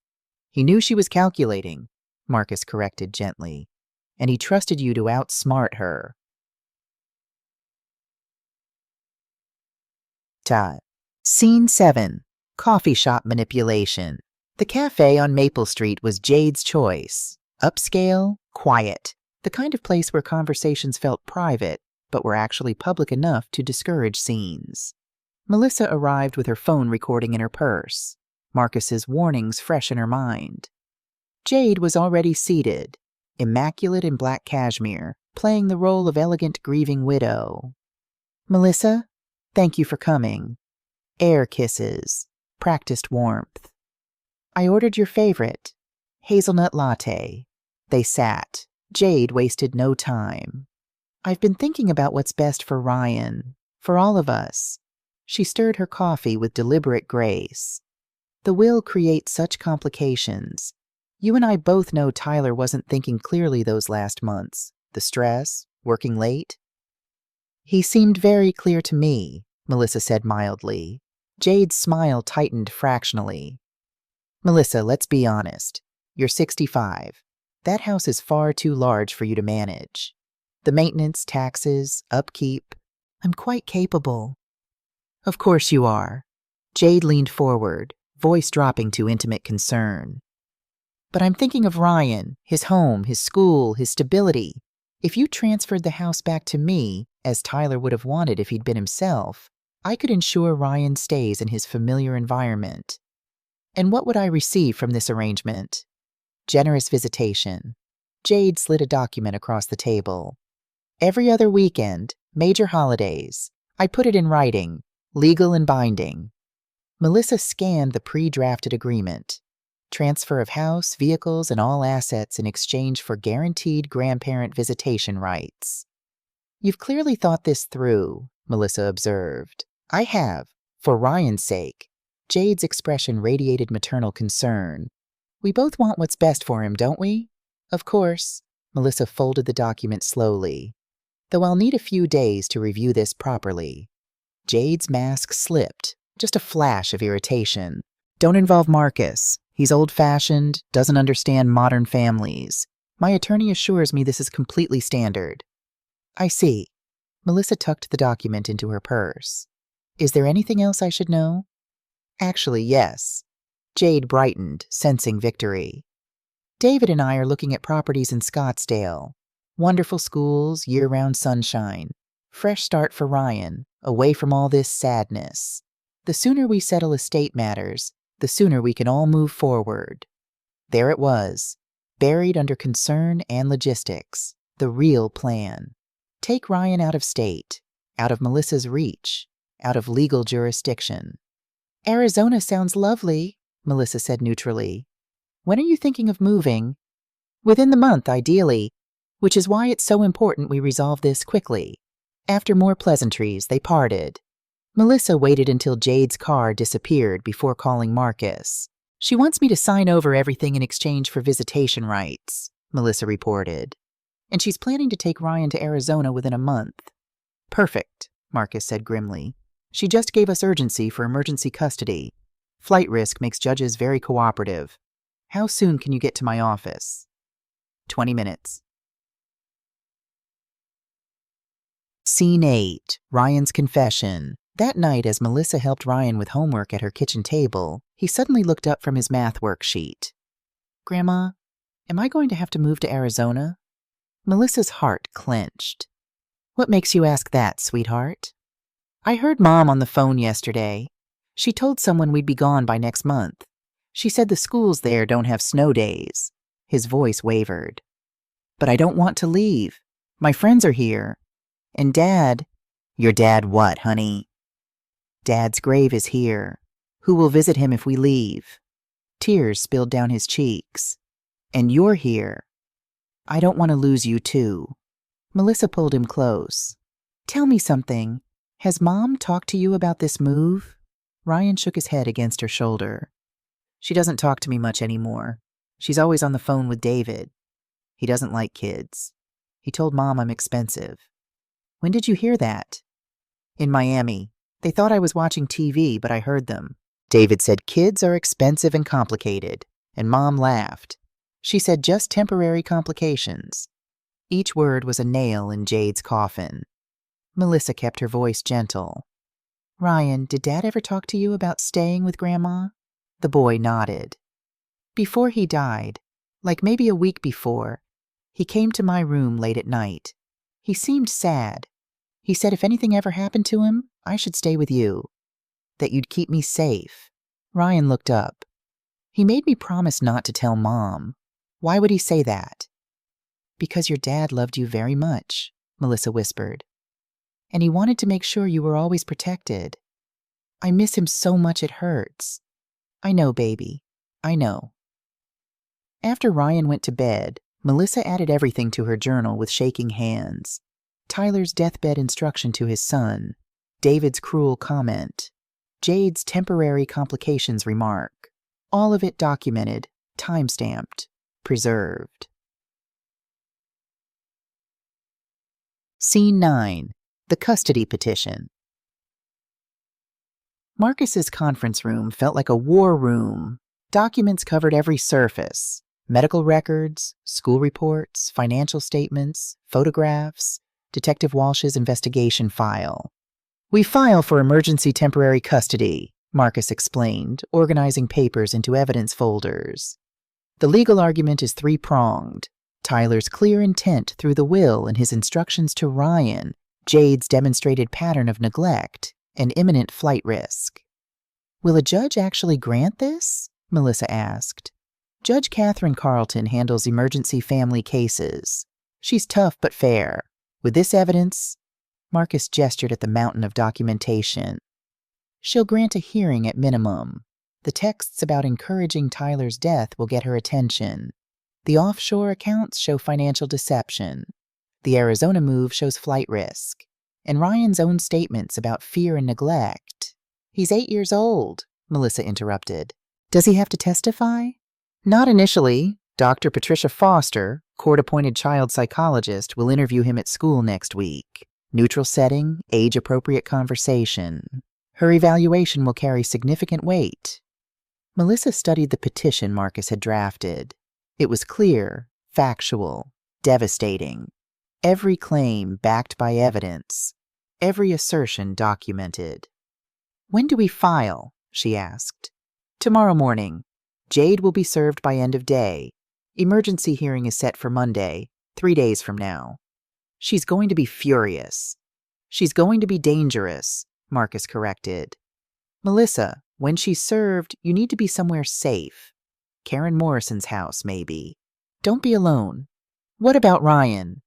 Speaker 1: He knew she was calculating, Marcus corrected gently. And he trusted you to outsmart her. Scene 7. Coffee shop manipulation. The cafe on Maple Street was Jade's choice. Upscale, quiet. The kind of place where conversations felt private, but were actually public enough to discourage scenes. Melissa arrived with her phone recording in her purse, Marcus's warnings fresh in her mind. Jade was already seated, immaculate in black cashmere, playing the role of elegant grieving widow. "Melissa, thank you for coming." Air kisses, practiced warmth. "I ordered your favorite, hazelnut latte." They sat. Jade wasted no time. "I've been thinking about what's best for Ryan, for all of us." She stirred her coffee with deliberate grace. "The will creates such complications. You and I both know Tyler wasn't thinking clearly those last months. The stress, working late." "He seemed very clear to me," Melissa said mildly. Jade's smile tightened fractionally. "Melissa, let's be honest. You're 65. That house is far too large for you to manage. The maintenance, taxes, upkeep. I'm quite capable." "Of course you are." Jade leaned forward, voice dropping to intimate concern. "But I'm thinking of Ryan, his home, his school, his stability. If you transferred the house back to me, as Tyler would have wanted if he'd been himself, I could ensure Ryan stays in his familiar environment. And what would I receive from this arrangement? Generous visitation." Jade slid a document across the table. "Every other weekend, major holidays. I put it in writing, legal and binding." Melissa scanned the pre-drafted agreement. Transfer of house, vehicles, and all assets in exchange for guaranteed grandparent visitation rights. "You've clearly thought this through," Melissa observed. "I have, for Ryan's sake." Jade's expression radiated maternal concern. "We both want what's best for him, don't we?" "Of course." Melissa folded the document slowly. "Though I'll need a few days to review this properly." Jade's mask slipped, just a flash of irritation. "Don't involve Marcus. He's old-fashioned, doesn't understand modern families. My attorney assures me this is completely standard." "I see." Melissa tucked the document into her purse. "Is there anything else I should know?" "Actually, yes." Jade brightened, sensing victory. "David and I are looking at properties in Scottsdale. Wonderful schools, year-round sunshine. Fresh start for Ryan, away from all this sadness. The sooner we settle estate matters, the sooner we can all move forward." There it was, buried under concern and logistics, the real plan. Take Ryan out of state, out of Melissa's reach, out of legal jurisdiction. "Arizona sounds lovely," Melissa said neutrally. "When are you thinking of moving?" "Within the month, ideally, which is why it's so important we resolve this quickly." After more pleasantries, they parted. Melissa waited until Jade's car disappeared before calling Marcus. "She wants me to sign over everything in exchange for visitation rights," Melissa reported. "And she's planning to take Ryan to Arizona within a month." "Perfect," Marcus said grimly. "She just gave us urgency for emergency custody. Flight risk makes judges very cooperative. How soon can you get to my office?" 20 minutes. Scene 8, Ryan's confession. That night, as Melissa helped Ryan with homework at her kitchen table, he suddenly looked up from his math worksheet. "Grandma, am I going to have to move to Arizona?" Melissa's heart clenched. "What makes you ask that, sweetheart?" "I heard Mom on the phone yesterday. She told someone we'd be gone by next month. She said the schools there don't have snow days." His voice wavered. "But I don't want to leave. My friends are here. And Dad—" "Your dad what, honey?" "Dad's grave is here. Who will visit him if we leave?" Tears spilled down his cheeks. "And you're here. I don't want to lose you too." Melissa pulled him close. "Tell me something. Has Mom talked to you about this move?" Ryan shook his head against her shoulder. "She doesn't talk to me much anymore. She's always on the phone with David. He doesn't like kids. He told Mom I'm expensive." "When did you hear that?" "In Miami. They thought I was watching TV, but I heard them. David said kids are expensive and complicated, and Mom laughed. She said just temporary complications." Each word was a nail in Jade's coffin. Melissa kept her voice gentle. "Ryan, did Dad ever talk to you about staying with Grandma?" The boy nodded. "Before he died, like maybe a week before, he came to my room late at night. He seemed sad. He said if anything ever happened to him, I should stay with you. that you'd keep me safe. Ryan looked up. He made me promise not to tell Mom. Why would he say that? Because your dad loved you very much, Melissa whispered. And he wanted to make sure you were always protected. I miss him so much it hurts. I know, baby. I know. After Ryan went to bed, Melissa added everything to her journal with shaking hands. Tyler's deathbed instruction to his son, David's cruel comment, Jade's temporary complications remark, all of it documented, time-stamped, preserved. Scene 9. The Custody Petition. Marcus's conference room felt like a war room. Documents covered every surface. Medical records, school reports, financial statements, photographs, Detective Walsh's investigation file. We file for emergency temporary custody, Marcus explained, organizing papers into evidence folders. The legal argument is three-pronged. Tyler's clear intent through the will and his instructions to Ryan, Jade's demonstrated pattern of neglect, and imminent flight risk. Will a judge actually grant this? Melissa asked. Judge Catherine Carlton handles emergency family cases. She's tough but fair. With this evidence, Marcus gestured at the mountain of documentation. She'll grant a hearing at minimum. The texts about encouraging Tyler's death will get her attention. The offshore accounts show financial deception. The Arizona move shows flight risk. And Ryan's own statements about fear and neglect. He's 8 years old, Melissa interrupted. Does he have to testify? Not initially. Dr. Patricia Foster, court-appointed child psychologist, will interview him at school next week. Neutral setting, age-appropriate conversation. Her evaluation will carry significant weight. Melissa studied the petition Marcus had drafted. It was clear, factual, devastating. Every claim backed by evidence. Every assertion documented. When do we file? She asked. Tomorrow morning. Jade will be served by end of day. Emergency hearing is set for Monday, 3 days from now. She's going to be furious. She's going to be dangerous, Marcus corrected. Melissa, when she's served, you need to be somewhere safe. Karen Morrison's house, maybe. Don't be alone. What about Ryan?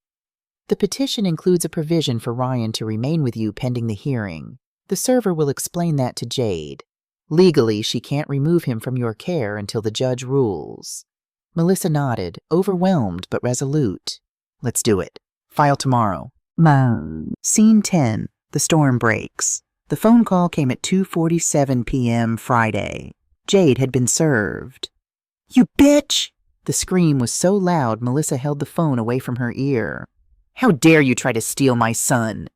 Speaker 1: The petition includes a provision for Ryan to remain with you pending the hearing. The server will explain that to Jade. Legally, she can't remove him from your care until the judge rules. Melissa nodded, overwhelmed but resolute. Let's do it. File tomorrow. Scene 10. The storm breaks. The phone call came at 2:47 p.m. Friday. Jade had been served. You bitch! The scream was so loud Melissa held the phone away from her ear. How dare you try to steal my son?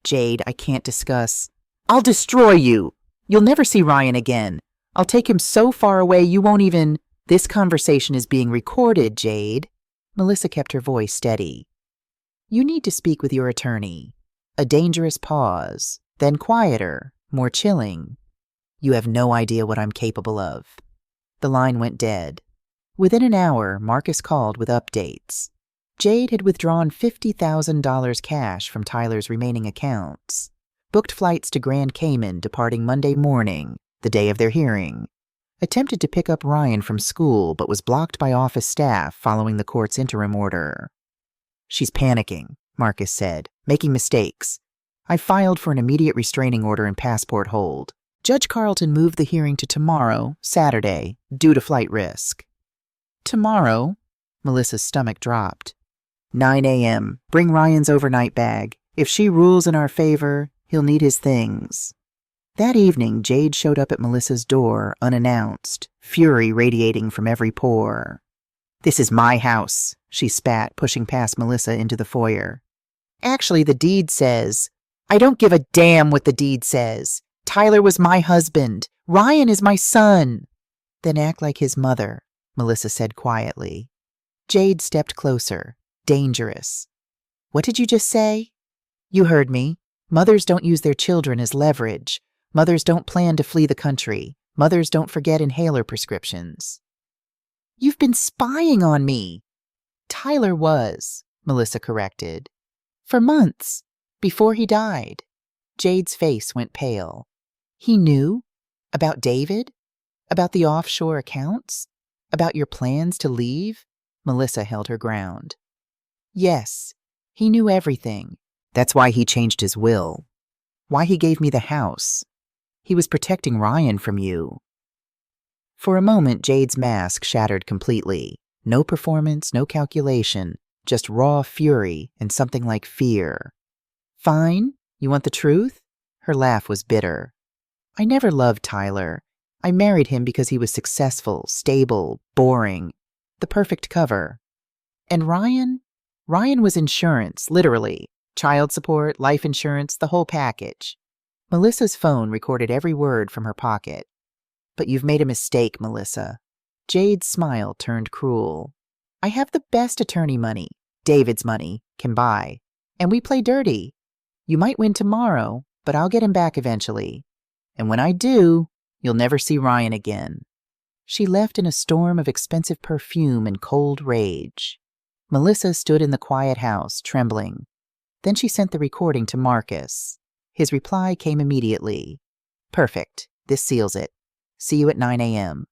Speaker 1: Jade, I can't discuss. I'll destroy you. You'll never see Ryan again. I'll take him so far away you won't even... This conversation is being recorded, Jade. Melissa kept her voice steady. You need to speak with your attorney. A dangerous pause, then quieter, more chilling. You have no idea what I'm capable of. The line went dead. Within an hour, Marcus called with updates. Jade had withdrawn $50,000 cash from Tyler's remaining accounts. Booked flights to Grand Cayman departing Monday morning, the day of their hearing. Attempted to pick up Ryan from school but was blocked by office staff following the court's interim order. She's panicking, Marcus said, making mistakes. I filed for an immediate restraining order and passport hold. Judge Carlton moved the hearing to tomorrow, Saturday, due to flight risk. Tomorrow? Melissa's stomach dropped. 9 a.m. Bring Ryan's overnight bag. If she rules in our favor, he'll need his things. That evening, Jade showed up at Melissa's door, unannounced, fury radiating from every pore. This is my house, she spat, pushing past Melissa into the foyer. Actually, the deed says... I don't give a damn what the deed says. Tyler was my husband. Ryan is my son. Then act like his mother, Melissa said quietly. Jade stepped closer, dangerous. What did you just say? You heard me. Mothers don't use their children as leverage. Mothers don't plan to flee the country. Mothers don't forget inhaler prescriptions. You've been spying on me. Tyler was, Melissa corrected. For months, before he died. Jade's face went pale. He knew? About David? About the offshore accounts? About your plans to leave? Melissa held her ground. Yes, he knew everything. That's why he changed his will. Why he gave me the house. He was protecting Ryan from you. For a moment, Jade's mask shattered completely. No performance, no calculation, just raw fury and something like fear. Fine? You want the truth? Her laugh was bitter. I never loved Tyler. I married him because he was successful, stable, boring. The perfect cover. And Ryan? Ryan was insurance, literally. Child support, life insurance, the whole package. Melissa's phone recorded every word from her pocket. But you've made a mistake, Melissa. Jade's smile turned cruel. I have the best attorney money, David's money, can buy. And we play dirty. You might win tomorrow, but I'll get him back eventually. And when I do, you'll never see Ryan again. She left in a storm of expensive perfume and cold rage. Melissa stood in the quiet house, trembling. Then she sent the recording to Marcus. His reply came immediately. Perfect. This seals it. See you at 9 a.m.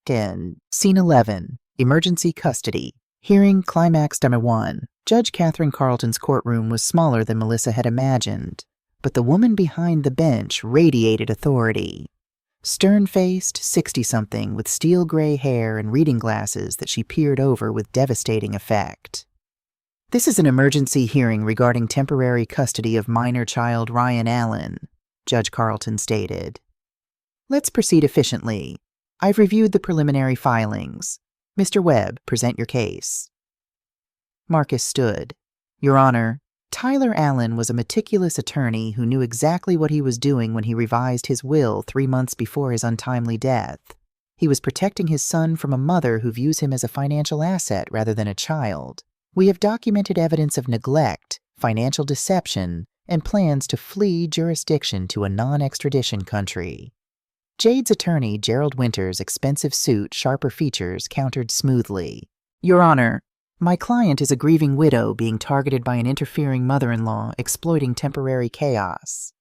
Speaker 1: 10. Scene 11. Emergency custody. Hearing climax number 1. Judge Catherine Carlton's courtroom was smaller than Melissa had imagined, but the woman behind the bench radiated authority. Stern-faced, 60-something, with steel-gray hair and reading glasses that she peered over with devastating effect. This is an emergency hearing regarding temporary custody of minor child Ryan Allen, Judge Carlton stated. Let's proceed efficiently. I've reviewed the preliminary filings. Mr. Webb, present your case. Marcus stood. Your Honor, Tyler Allen was a meticulous attorney who knew exactly what he was doing when he revised his will 3 months before his untimely death. He was protecting his son from a mother who views him as a financial asset rather than a child. We have documented evidence of neglect, financial deception, and plans to flee jurisdiction to a non-extradition country. Jade's attorney, Gerald Winter's expensive suit, sharper features, countered smoothly. Your Honor, my client is a grieving widow being targeted by an interfering mother-in-law exploiting temporary chaos.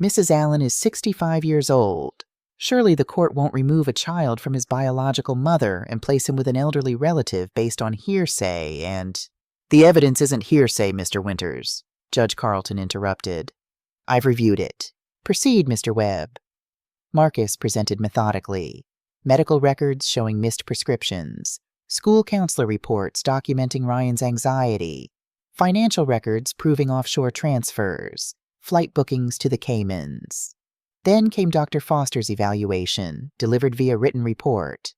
Speaker 1: Mrs. Allen is 65 years old. Surely the court won't remove a child from his biological mother and place him with an elderly relative based on hearsay and— The evidence isn't hearsay, Mr. Winters, Judge Carlton interrupted. I've reviewed it. Proceed, Mr. Webb. Marcus presented methodically. Medical records showing missed prescriptions. School counselor reports documenting Ryan's anxiety. Financial records proving offshore transfers. Flight bookings to the Caymans. Then came Dr. Foster's evaluation, delivered via written report.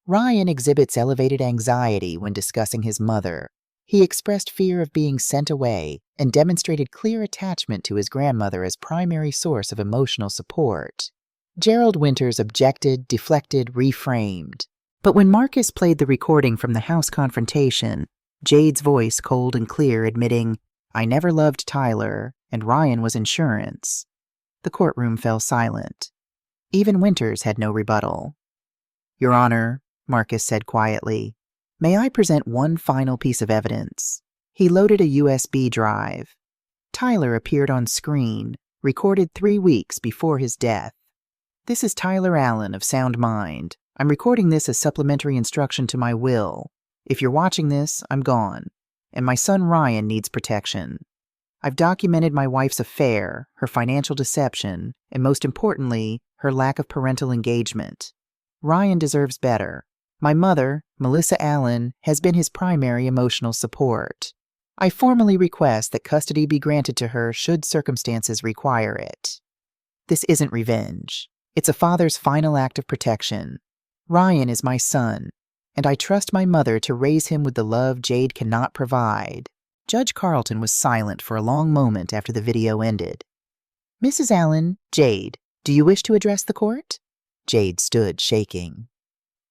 Speaker 1: Ryan exhibits elevated anxiety when discussing his mother. He expressed fear of being sent away and demonstrated clear attachment to his grandmother as primary source of emotional support. Gerald Winters objected, deflected, reframed. But when Marcus played the recording from the house confrontation, Jade's voice cold and clear admitting, I never loved Tyler, and Ryan was insurance. The courtroom fell silent. Even Winters had no rebuttal. Your Honor, Marcus said quietly, may I present one final piece of evidence? He loaded a USB drive. Tyler appeared on screen, recorded 3 weeks before his death. This is Tyler Allen of sound mind. I'm recording this as supplementary instruction to my will. If you're watching this, I'm gone. And my son Ryan needs protection. I've documented my wife's affair, her financial deception, and most importantly, her lack of parental engagement. Ryan deserves better. My mother, Melissa Allen, has been his primary emotional support. I formally request that custody be granted to her should circumstances require it. This isn't revenge. It's a father's final act of protection. Ryan is my son, and I trust my mother to raise him with the love Jade cannot provide. Judge Carlton was silent for a long moment after the video ended. Mrs. Allen, Jade, do you wish to address the court? Jade stood, shaking.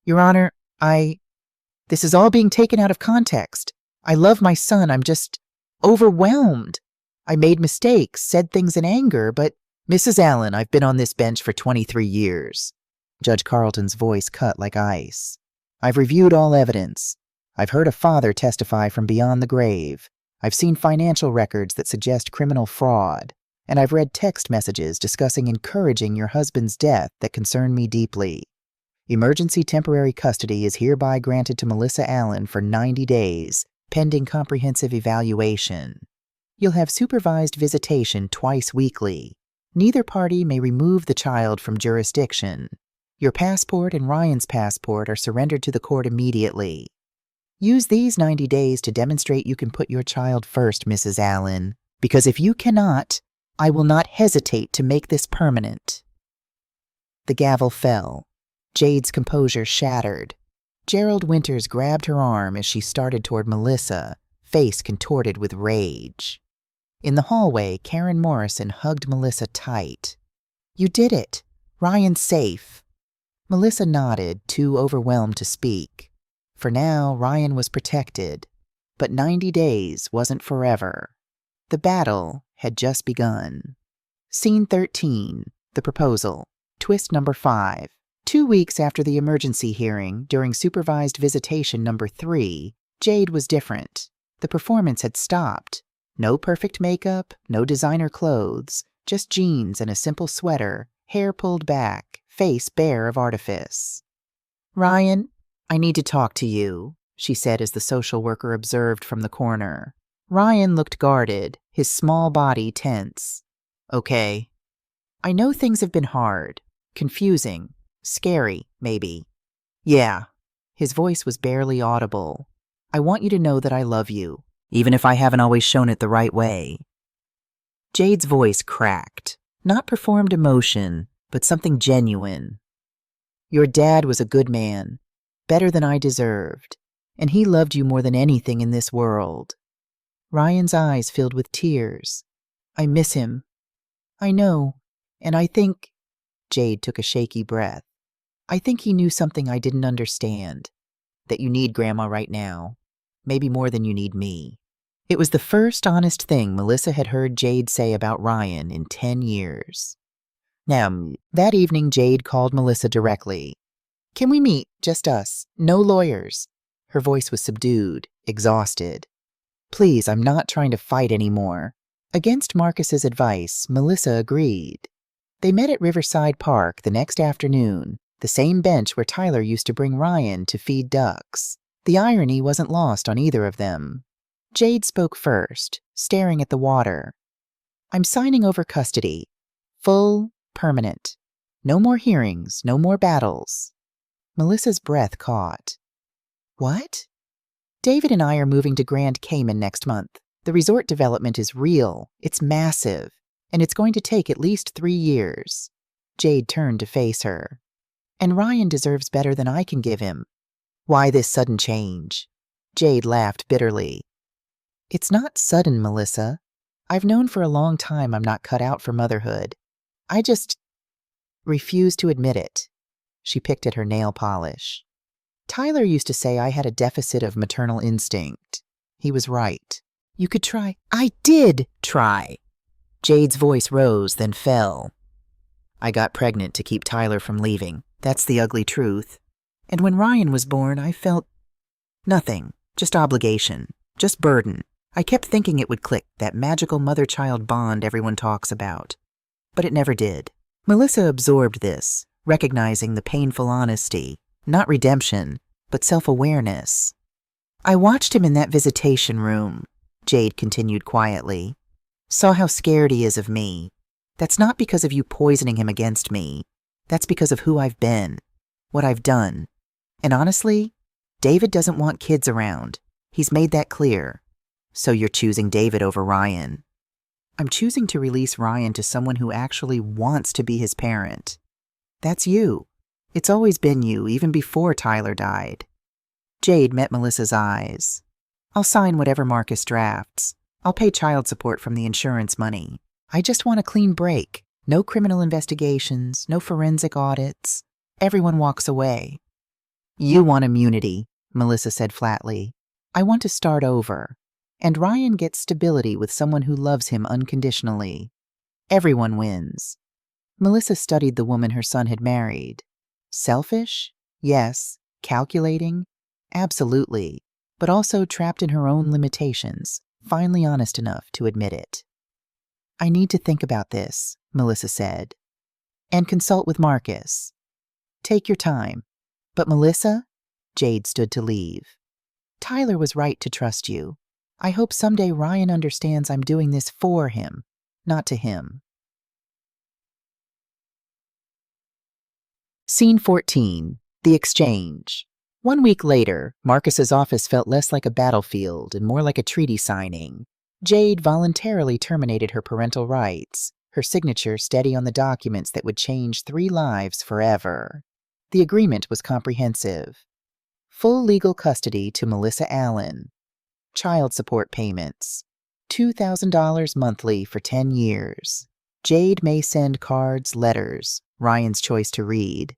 Speaker 1: Your Honor, This is all being taken out of context. I love my son. I'm just overwhelmed. I made mistakes, said things in anger, but Mrs. Allen, I've been on this bench for 23 years. Judge Carlton's voice cut like ice. I've reviewed all evidence. I've heard a father testify from beyond the grave. I've seen financial records that suggest criminal fraud. and I've read text messages discussing encouraging your husband's death that concern me deeply. Emergency temporary custody is hereby granted to Melissa Allen for 90 days, pending comprehensive evaluation. You'll have supervised visitation twice weekly. Neither party may remove the child from jurisdiction. Your passport and Ryan's passport are surrendered to the court immediately. Use these 90 days to demonstrate you can put your child first, Mrs. Allen, because if you cannot, I will not hesitate to make this permanent. The gavel fell. Jade's composure shattered. Gerald Winters grabbed her arm as she started toward Melissa, face contorted with rage. In the hallway, Karen Morrison hugged Melissa tight. You did it. Ryan's safe. Melissa nodded, too overwhelmed to speak. For now, Ryan was protected, but 90 days wasn't forever. The battle had just begun. Scene 13, the proposal, twist number 5. 2 weeks after the emergency hearing, during supervised visitation number 3, Jade was different. The performance had stopped. No perfect makeup, no designer clothes, just jeans and a simple sweater, hair pulled back, face bare of artifice. Ryan, I need to talk to you, she said as the social worker observed from the corner. Ryan looked guarded, his small body tense. Okay. I know things have been hard, confusing, scary, maybe. Yeah. His voice was barely audible. I want you to know that I love you, even if I haven't always shown it the right way. Jade's voice cracked. Not performed emotion, but something genuine. Your dad was a good man, better than I deserved, and he loved you more than anything in this world. Ryan's eyes filled with tears. I miss him. I know, and I think... Jade took a shaky breath. I think he knew something I didn't understand. That you need Grandma right now. Maybe more than you need me. It was the first honest thing Melissa had heard Jade say about Ryan in 10 years. Now, that evening Jade called Melissa directly. Can we meet? Just us. No lawyers. Her voice was subdued, exhausted. Please, I'm not trying to fight anymore. Against Marcus's advice, Melissa agreed. They met at Riverside Park the next afternoon, the same bench where Tyler used to bring Ryan to feed ducks. The irony wasn't lost on either of them. Jade spoke first, staring at the water. I'm signing over custody. Full, permanent. No more hearings, no more battles. Melissa's breath caught. What? David and I are moving to Grand Cayman next month. The resort development is real, it's massive, and it's going to take at least 3 years. Jade turned to face her. And Ryan deserves better than I can give him. Why this sudden change? Jade laughed bitterly. It's not sudden, Melissa. I've known for a long time I'm not cut out for motherhood. I just refuse to admit it. She picked at her nail polish. Tyler used to say I had a deficit of maternal instinct. He was right. You could try. I did try. Jade's voice rose, then fell. I got pregnant to keep Tyler from leaving. That's the ugly truth. And when Ryan was born, I felt nothing, just obligation, just burden. I kept thinking it would click, that magical mother-child bond everyone talks about. But it never did. Melissa absorbed this, recognizing the painful honesty, not redemption, but self-awareness. I watched him in that visitation room, Jade continued quietly. Saw how scared he is of me. That's not because of you poisoning him against me. That's because of who I've been, what I've done. And honestly, David doesn't want kids around. He's made that clear. So you're choosing David over Ryan. I'm choosing to release Ryan to someone who actually wants to be his parent. That's you. It's always been you, even before Tyler died. Jade met Melissa's eyes. I'll sign whatever Marcus drafts. I'll pay child support from the insurance money. I just want a clean break. No criminal investigations, no forensic audits. Everyone walks away. You want immunity, Melissa said flatly. I want to start over. And Ryan gets stability with someone who loves him unconditionally. Everyone wins. Melissa studied the woman her son had married. Selfish? Yes. Calculating? Absolutely. But also trapped in her own limitations, finally honest enough to admit it. I need to think about this, Melissa said, and consult with Marcus. Take your time. But Melissa? Jade stood to leave. Tyler was right to trust you. I hope someday Ryan understands I'm doing this for him, not to him. Scene 14. The Exchange. 1 week later, Marcus's office felt less like a battlefield and more like a treaty signing. Jade voluntarily terminated her parental rights, her signature steady on the documents that would change 3 lives forever. The agreement was comprehensive. Full legal custody to Melissa Allen. Child support payments. $2,000 monthly for 10 years. Jade may send cards, letters, Ryan's choice to read.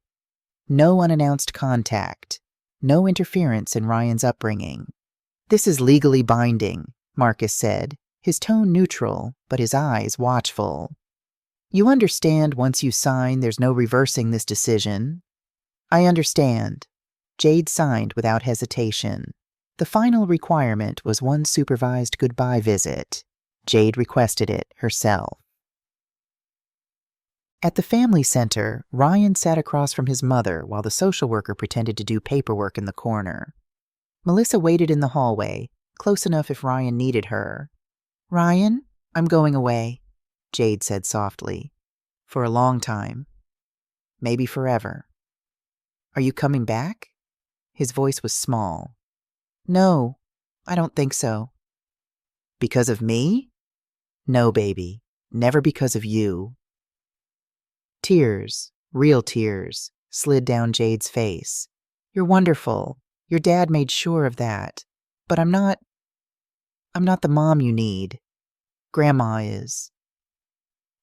Speaker 1: No unannounced contact. No interference in Ryan's upbringing. This is legally binding, Marcus said, his tone neutral, but his eyes watchful. You understand once you sign there's no reversing this decision? I understand. Jade signed without hesitation. The final requirement was one supervised goodbye visit. Jade requested it herself. At the family center, Ryan sat across from his mother while the social worker pretended to do paperwork in the corner. Melissa waited in the hallway, close enough if Ryan needed her. Ryan, I'm going away, Jade said softly. For a long time. Maybe forever. Are you coming back? His voice was small. No, I don't think so. Because of me? No, baby. Never because of you. Tears, real tears, slid down Jade's face. You're wonderful. Your dad made sure of that. But I'm not the mom you need. Grandma is.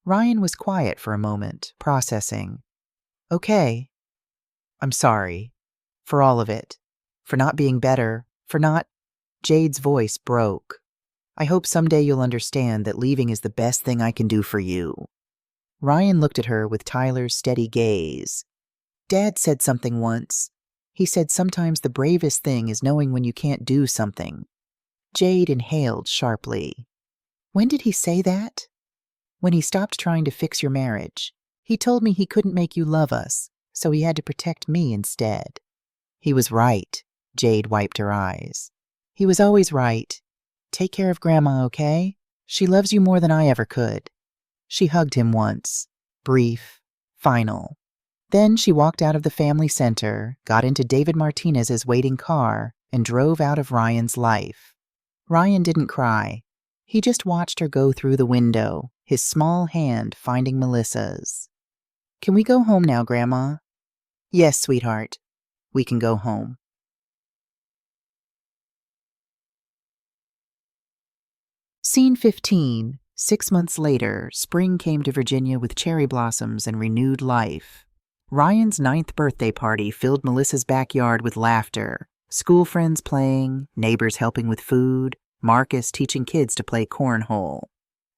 Speaker 1: Ryan was quiet for a moment, processing. Okay. I'm sorry. For all of it. For not being better. For not... Jade's voice broke. I hope someday you'll understand that leaving is the best thing I can do for you. Ryan looked at her with Tyler's steady gaze. Dad said something once. He said sometimes the bravest thing is knowing when you can't do something. Jade inhaled sharply. When did he say that? When he stopped trying to fix your marriage. He told me he couldn't make you love us, so he had to protect me instead. He was right. Jade wiped her eyes. He was always right. Take care of Grandma, okay? She loves you more than I ever could. She hugged him once. Brief. Final. Then she walked out of the family center, got into David Martinez's waiting car, and drove out of Ryan's life. Ryan didn't cry. He just watched her go through the window, his small hand finding Melissa's. Can we go home now, Grandma? Yes, sweetheart. We can go home. Scene 15. 6 months later, spring came to Virginia with cherry blossoms and renewed life. Ryan's 9th birthday party filled Melissa's backyard with laughter, school friends playing, neighbors helping with food, Marcus teaching kids to play cornhole.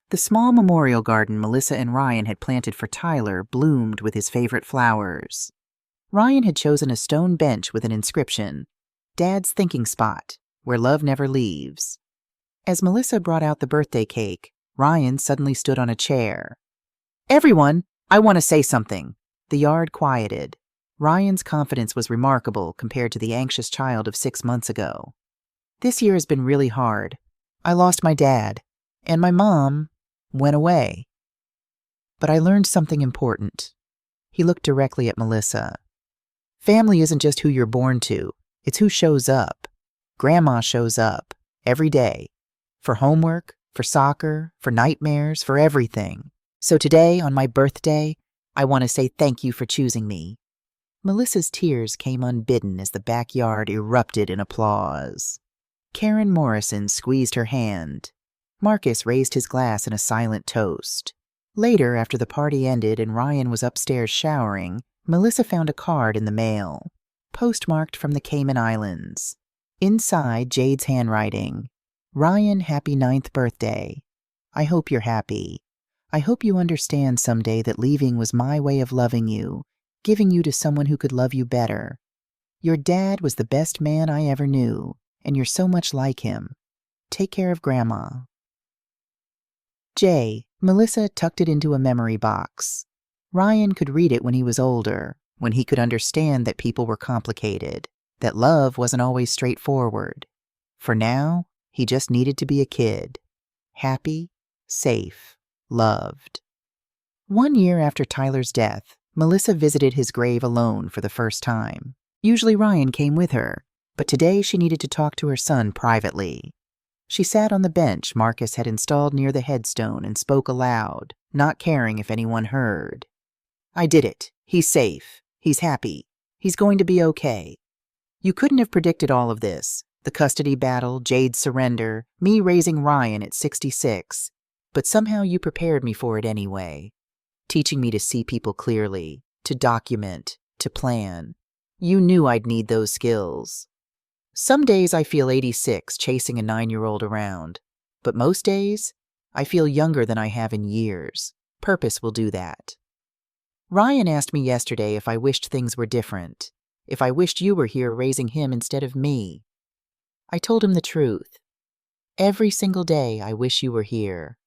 Speaker 1: The small memorial garden Melissa and Ryan had planted for Tyler bloomed with his favorite flowers. Ryan had chosen a stone bench with an inscription, Dad's thinking spot, where love never leaves. As Melissa brought out the birthday cake, Ryan suddenly stood on a chair. Everyone, I want to say something. The yard quieted. Ryan's confidence was remarkable compared to the anxious child of 6 months ago. This year has been really hard. I lost my dad, and my mom went away. But I learned something important. He looked directly at Melissa. Family isn't just who you're born to, it's who shows up. Grandma shows up, every day. For homework, for soccer, for nightmares, for everything. So today, on my birthday, I want to say thank you for choosing me. Melissa's tears came unbidden as the backyard erupted in applause. Karen Morrison squeezed her hand. Marcus raised his glass in a silent toast. Later, after the party ended and Ryan was upstairs showering, Melissa found a card in the mail, postmarked from the Cayman Islands. Inside, Jade's handwriting. Ryan, happy 9th birthday. I hope you're happy. I hope you understand someday that leaving was my way of loving you, giving you to someone who could love you better. Your dad was the best man I ever knew, and you're so much like him. Take care of Grandma. J. Melissa tucked it into a memory box. Ryan could read it when he was older, when he could understand that people were complicated, that love wasn't always straightforward. For now, he just needed to be a kid. Happy, safe, loved. 1 year after Tyler's death, Melissa visited his grave alone for the first time. Usually Ryan came with her, but today she needed to talk to her son privately. She sat on the bench Marcus had installed near the headstone and spoke aloud, not caring if anyone heard. "I did it. He's safe. He's happy. He's going to be okay. You couldn't have predicted all of this. The custody battle, Jade's surrender, me raising Ryan at 66. But somehow you prepared me for it anyway, teaching me to see people clearly, to document, to plan. You knew I'd need those skills. Some days I feel 86 chasing a 9-year-old around, but most days I feel younger than I have in years. Purpose will do that." Ryan asked me yesterday if I wished things were different, if I wished you were here raising him instead of me. I told him the truth. Every single day I wish you were here,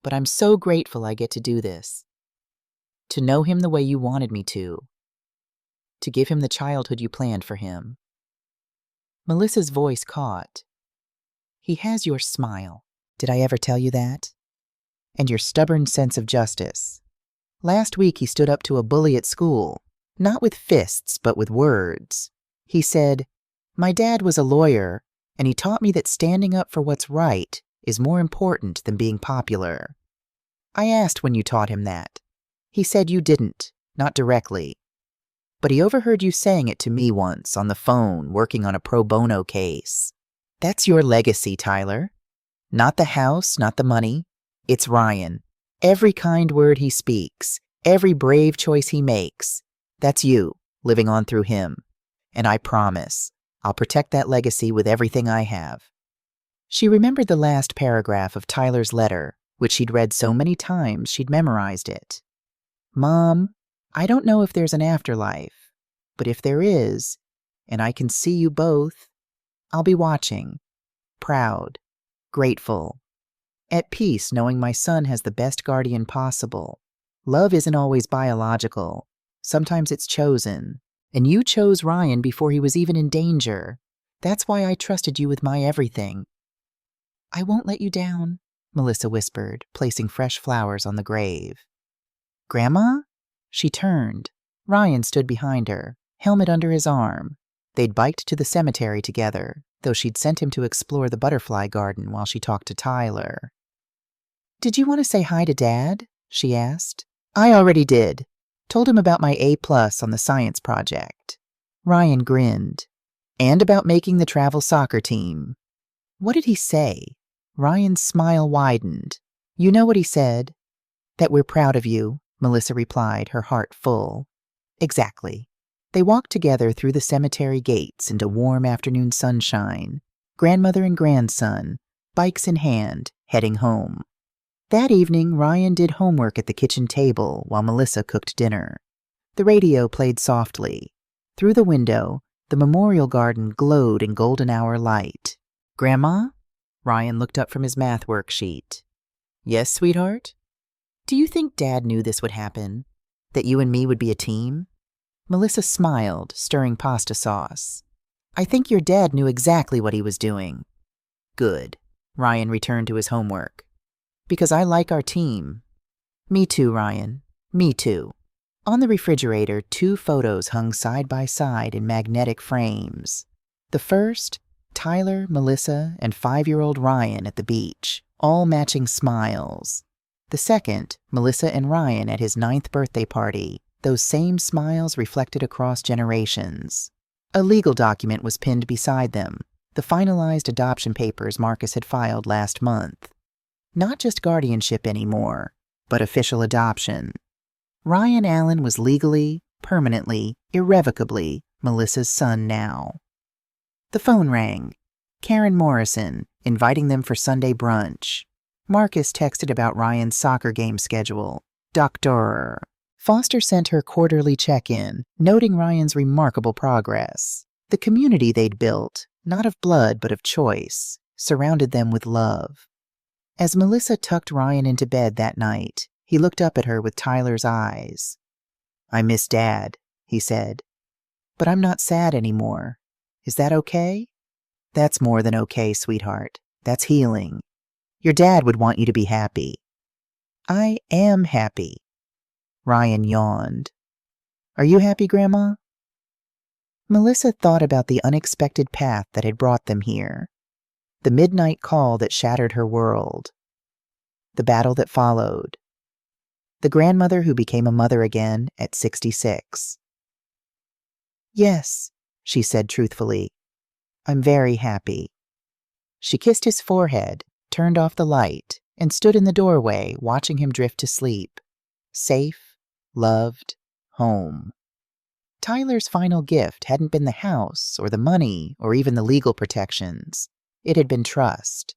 Speaker 1: but I'm so grateful I get to do this. To know him the way you wanted me to give him the childhood you planned for him. Melissa's voice caught. "He has your smile. Did I ever tell you that? And your stubborn sense of justice. Last week he stood up to a bully at school, not with fists, but with words. He said, 'My dad was a lawyer, and he taught me that standing up for what's right is more important than being popular.' I asked when you taught him that. He said you didn't, not directly. But he overheard you saying it to me once on the phone working on a pro bono case. That's your legacy, Tyler. Not the house, not the money. It's Ryan. Every kind word he speaks, every brave choice he makes, that's you, living on through him. And I promise, I'll protect that legacy with everything I have." She remembered the last paragraph of Tyler's letter, which she'd read so many times she'd memorized it. "Mom, I don't know if there's an afterlife, but if there is, and I can see you both, I'll be watching, proud, grateful, at peace knowing my son has the best guardian possible. Love isn't always biological. Sometimes it's chosen, and you chose Ryan before he was even in danger. That's why I trusted you with my everything." "I won't let you down," Melissa whispered, placing fresh flowers on the grave. "Grandma?" She turned. Ryan stood behind her, helmet under his arm. They'd biked to the cemetery together, though she'd sent him to explore the butterfly garden while she talked to Tyler. "Did you want to say hi to Dad?" she asked. "I already did. Told him about my A+ on the science project." Ryan grinned. "And about making the travel soccer team." "What did he say?" Ryan's smile widened. "You know what he said?" "That we're proud of you," Melissa replied, her heart full. "Exactly." They walked together through the cemetery gates into warm afternoon sunshine, grandmother and grandson, bikes in hand, heading home. That evening, Ryan did homework at the kitchen table while Melissa cooked dinner. The radio played softly. Through the window, the memorial garden glowed in golden hour light. "Grandma?" Ryan looked up from his math worksheet. "Yes, sweetheart?" "Do you think Dad knew this would happen? That you and me would be a team?" Melissa smiled, stirring pasta sauce. "I think your dad knew exactly what he was doing." "Good." Ryan returned to his homework. "Because I like our team." "Me too, Ryan. Me too." On the refrigerator, 2 photos hung side by side in magnetic frames. The first, Tyler, Melissa, and 5-year-old Ryan at the beach, all matching smiles. The second, Melissa and Ryan at his 9th birthday party, those same smiles reflected across generations. A legal document was pinned beside them, the finalized adoption papers Marcus had filed last month. Not just guardianship anymore, but official adoption. Ryan Allen was legally, permanently, irrevocably Melissa's son now. The phone rang. Karen Morrison, inviting them for Sunday brunch. Marcus texted about Ryan's soccer game schedule. Doctor. Foster sent her quarterly check-in, noting Ryan's remarkable progress. The community they'd built, not of blood but of choice, surrounded them with love. As Melissa tucked Ryan into bed that night, he looked up at her with Tyler's eyes. "I miss Dad," he said. "But I'm not sad anymore. Is that okay?" "That's more than okay, sweetheart. That's healing. Your dad would want you to be happy." "I am happy." Ryan yawned. "Are you happy, Grandma?" Melissa thought about the unexpected path that had brought them here. The midnight call that shattered her world. The battle that followed. The grandmother who became a mother again at 66. "Yes," she said truthfully. "I'm very happy." She kissed his forehead, turned off the light, and stood in the doorway watching him drift to sleep. Safe, loved, home. Tyler's final gift hadn't been the house or the money or even the legal protections. It had been trust.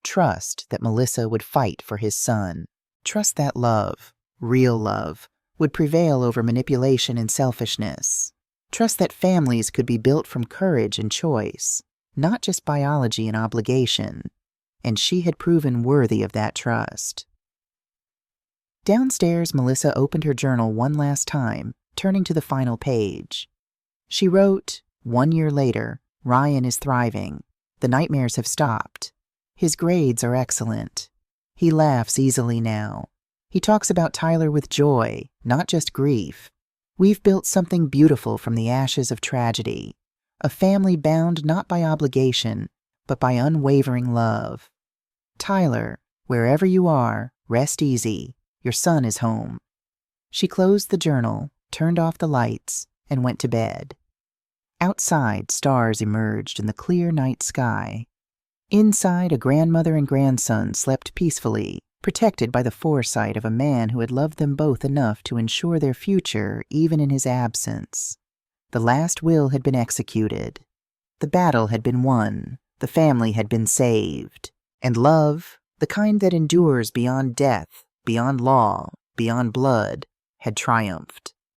Speaker 1: Trust that Melissa would fight for his son. Trust that love, real love, would prevail over manipulation and selfishness. Trust that families could be built from courage and choice, not just biology and obligation. And she had proven worthy of that trust. Downstairs, Melissa opened her journal one last time, turning to the final page. She wrote, 1 year later, Ryan is thriving. The nightmares have stopped. His grades are excellent. He laughs easily now. He talks about Tyler with joy, not just grief. We've built something beautiful from the ashes of tragedy. A family bound not by obligation, but by unwavering love. Tyler, wherever you are, rest easy. Your son is home. She closed the journal, turned off the lights, and went to bed. Outside, stars emerged in the clear night sky. Inside, a grandmother and grandson slept peacefully, protected by the foresight of a man who had loved them both enough to ensure their future even in his absence. The last will had been executed. The battle had been won. The family had been saved. And love, the kind that endures beyond death, beyond law, beyond blood, had triumphed.